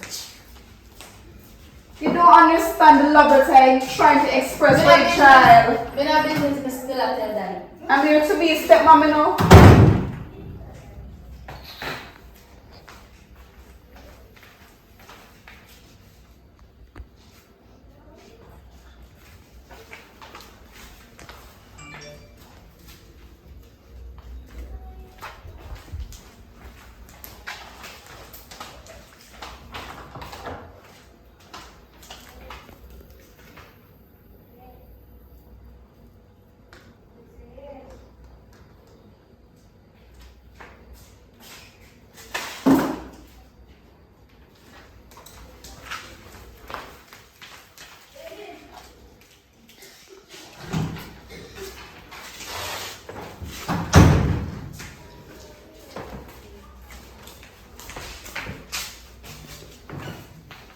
You don't understand the love that I'm trying to express for a child. Me not business, me still I tell daddy. I'm here to be a stepmom, you know.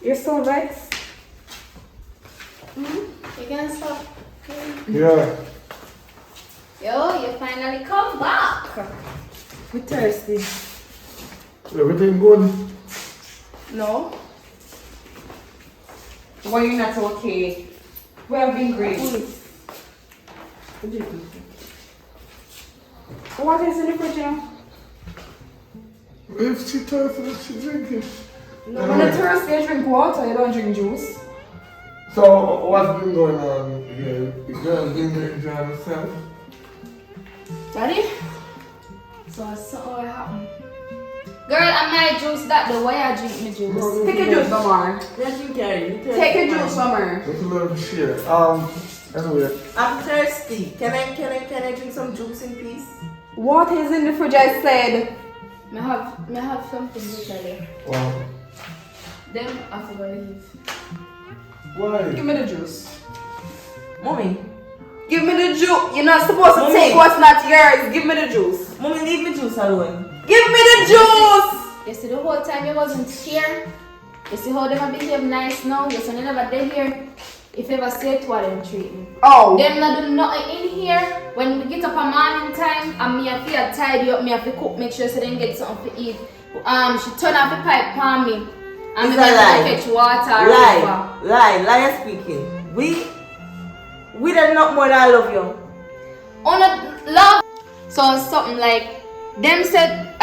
You're so vexed. You can stop. Yeah. Yo, you finally come back. We're thirsty. Everything good? No. Why you not okay? We have been great. What is in the fridge now? If she thirsty, she drink it. No, when you're thirsty, you drink water, you don't drink juice. So, what's been going on here? The girl been enjoying herself? Daddy? So what happened? Girl, I might juice that the way I drink my juice. Take a juice, Mama. Yes, you can. Take a juice, Mama. Just a little share. Anyway. I'm thirsty. Can I drink some juice in peace? What is in the fridge? I said. May I have something to tell you. Wow. Then I forgot to leave. Why? Give me the juice. Mommy. Give me the juice. You're not supposed to Mommy. take what's not yours. Give me the juice. Mommy, leave me juice alone. Give me the juice. You see the whole time you wasn't here. You see how them behave nice now. You see they never they here. If you ever say it, what them treat me. Oh. Them not do nothing in here. When we get up a morning time, and me have to tidy up, me have to cook, make sure so they get something to eat. She turn off the pipe for me. And It's me a have lie. to fetch water. Liar speaking. We don't not more than I love you. On a love. So something like them said,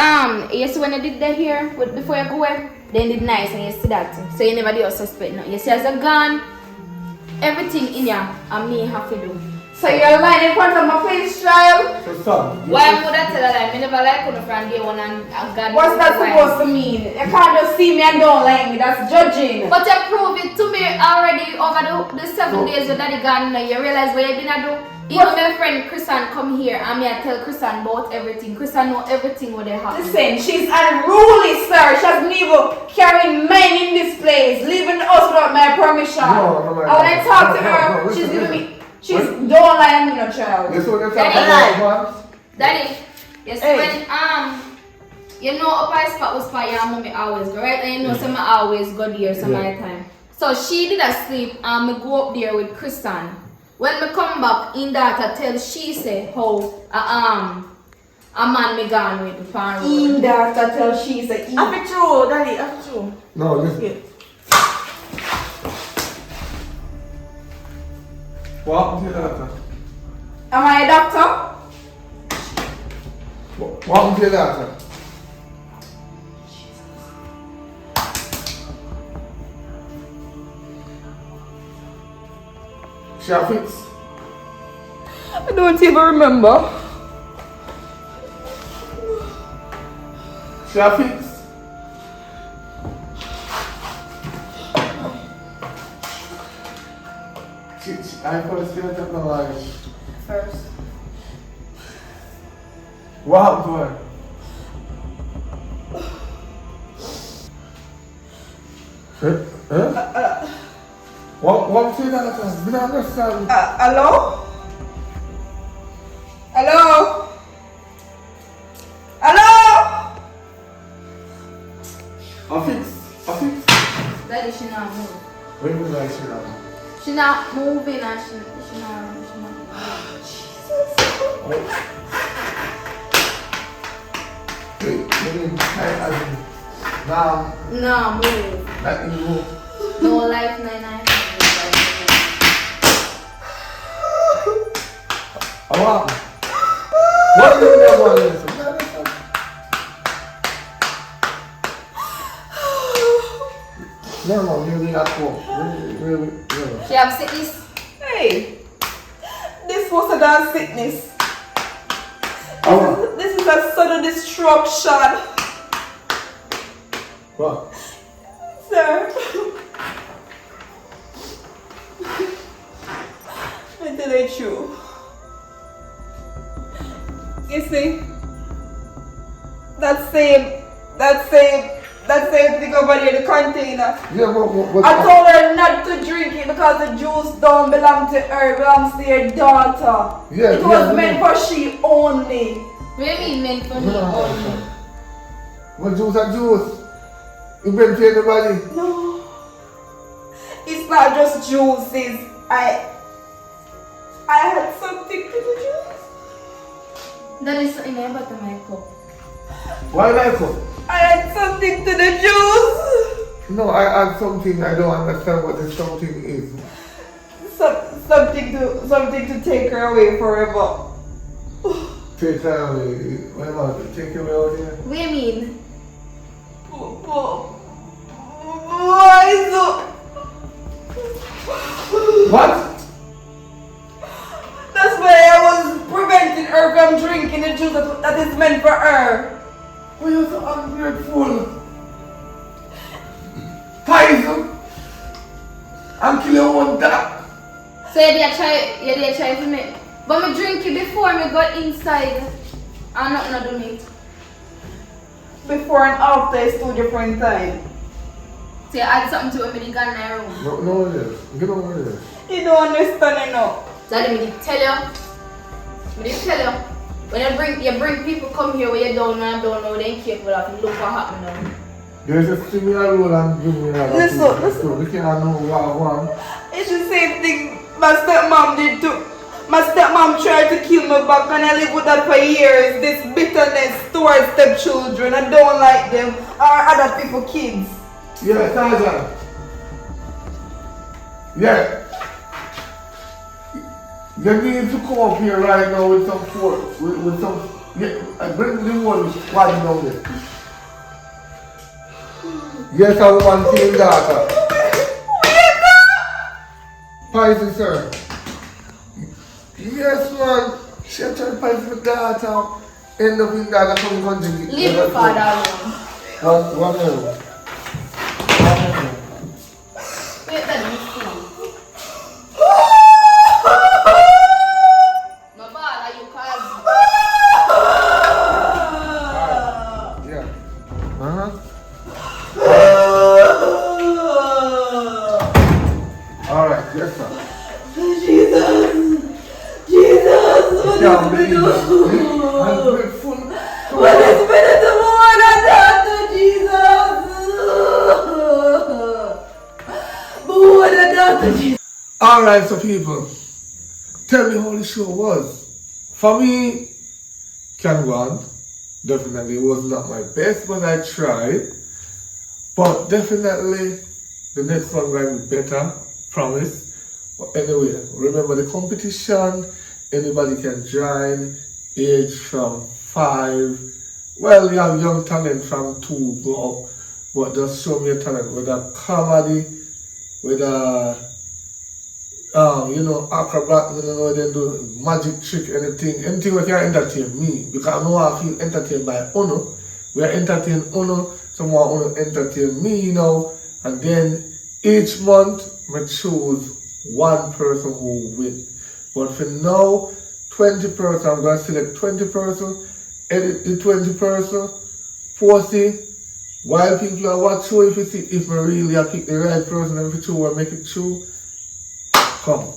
you see when I did that here before you go away, they did nice and you see that. So you never do suspect no. You see as a gun, everything in here and me have to do. So you're lying in front of my face, child? So stop. Why would I tell her that? I never like on the front day one and God. What's that supposed to mean? You can't just see me and don't like me. That's judging. But you prove it to me already over the 7 days with daddy gone. You realize what you been a do? Even my friend Chrisan come here and me I tell Chrisan about everything. Chrisan know everything what they have. Listen, she's unruly, sir. She hasn't even carrying men in this place, leaving the house without my permission. No, and when I talk to her, she's giving me. Don't lie on me, no child. This what you're Daddy, talking about, Daddy, you see when you know up I spot was spot your mommy always go right, and you know some always go there some of the time. So she did a sleep and me go up there with Kristen. When me come back in that I tell she say how a man me gone with the farm. In that I tell she say I'm true, Daddy, I'm true. No, listen. What happened to your daughter? Am I a doctor? What happened to your daughter? She a fix? I don't even remember. She a fix? I put a spirit of knowledge. First. What happened to her? Huh? What say that? I don't understand. Hello? Hello? Hello? I fix. Daddy, she not move. When you like she not? She not moving and she not moving. Wait, now, No, move. that you move. No life, nine. What do you mean about this? No, really at home. Really. She have sickness. Hey, this was a dance sickness. This is a sudden destruction. What? Sir. I tell you true. You see, that same thing over there, the container. Yeah, what? I told her not to drink it because the juice don't belong to her, it belongs to your daughter. Yeah, it was meant for she only. What do you mean meant for me only? What juice are juice? You been to anybody? No. It's not just juices. I had something to the juice. That is something about the my cup. Why my cup? I had something to the juice. No, I had something. I don't understand what the something is. Something to take her away forever. Take her away. Why not? Take her away out here? What do you mean? Why so? What? That's why I was preventing her from drinking the juice that is meant for her. Oh, you're so ungrateful. Poison. I'm killing one dog. So you did try for me. But me drink it before me go inside. And nothing to do me. Before and after is 2 different times. So you add something to it when you got in my room. No, it is. Get over there. You don't understand enough. Daddy, me did tell you. When you bring people come here where you don't know and don't know, then careful of you look what happened now. There's a similar rule and give me another. Listen. We can't know what I want. It's the same thing my stepmom did too. My stepmom tried to kill me back and I lived with that for years. This bitterness towards stepchildren. I don't like them or other people's kids. Yeah, Tarzan. Yeah. You need to come up here right now with some force. With some. Yeah, bring the one while you know this. Yes, I want to kill daughter. Poison, sir. Yes, man. She tried to poison my daughter. End up in that country. Leave your father alone. One minute. Wait, let me see. No ball, are you crazy? Yeah. Uh-huh. Alright, yes, sir. Jesus! What Yeah, is I'm grateful. What is better to more than that to Jesus? More than that to Jesus. Alright, so people, tell me how the show was. For me, can go on. Definitely it was not my best, but I tried. But definitely the next one will be better, promise. But anyway, remember the competition, anybody can join, age from 5. Well, you have young talent from 2 go up, but just show me your talent, whether comedy, whether acrobat, then do magic trick, anything that can entertain me, because I know I feel entertained by Uno. We are entertaining Uno, someone Uno entertain me, and then each month I choose one person who win. But for now, 20 person, I'm going to select 20 person, edit the 20 person, post it, while people are watching, if I really pick the right person and if it's true, I make it true, come.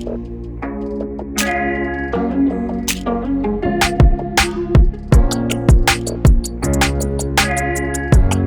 me.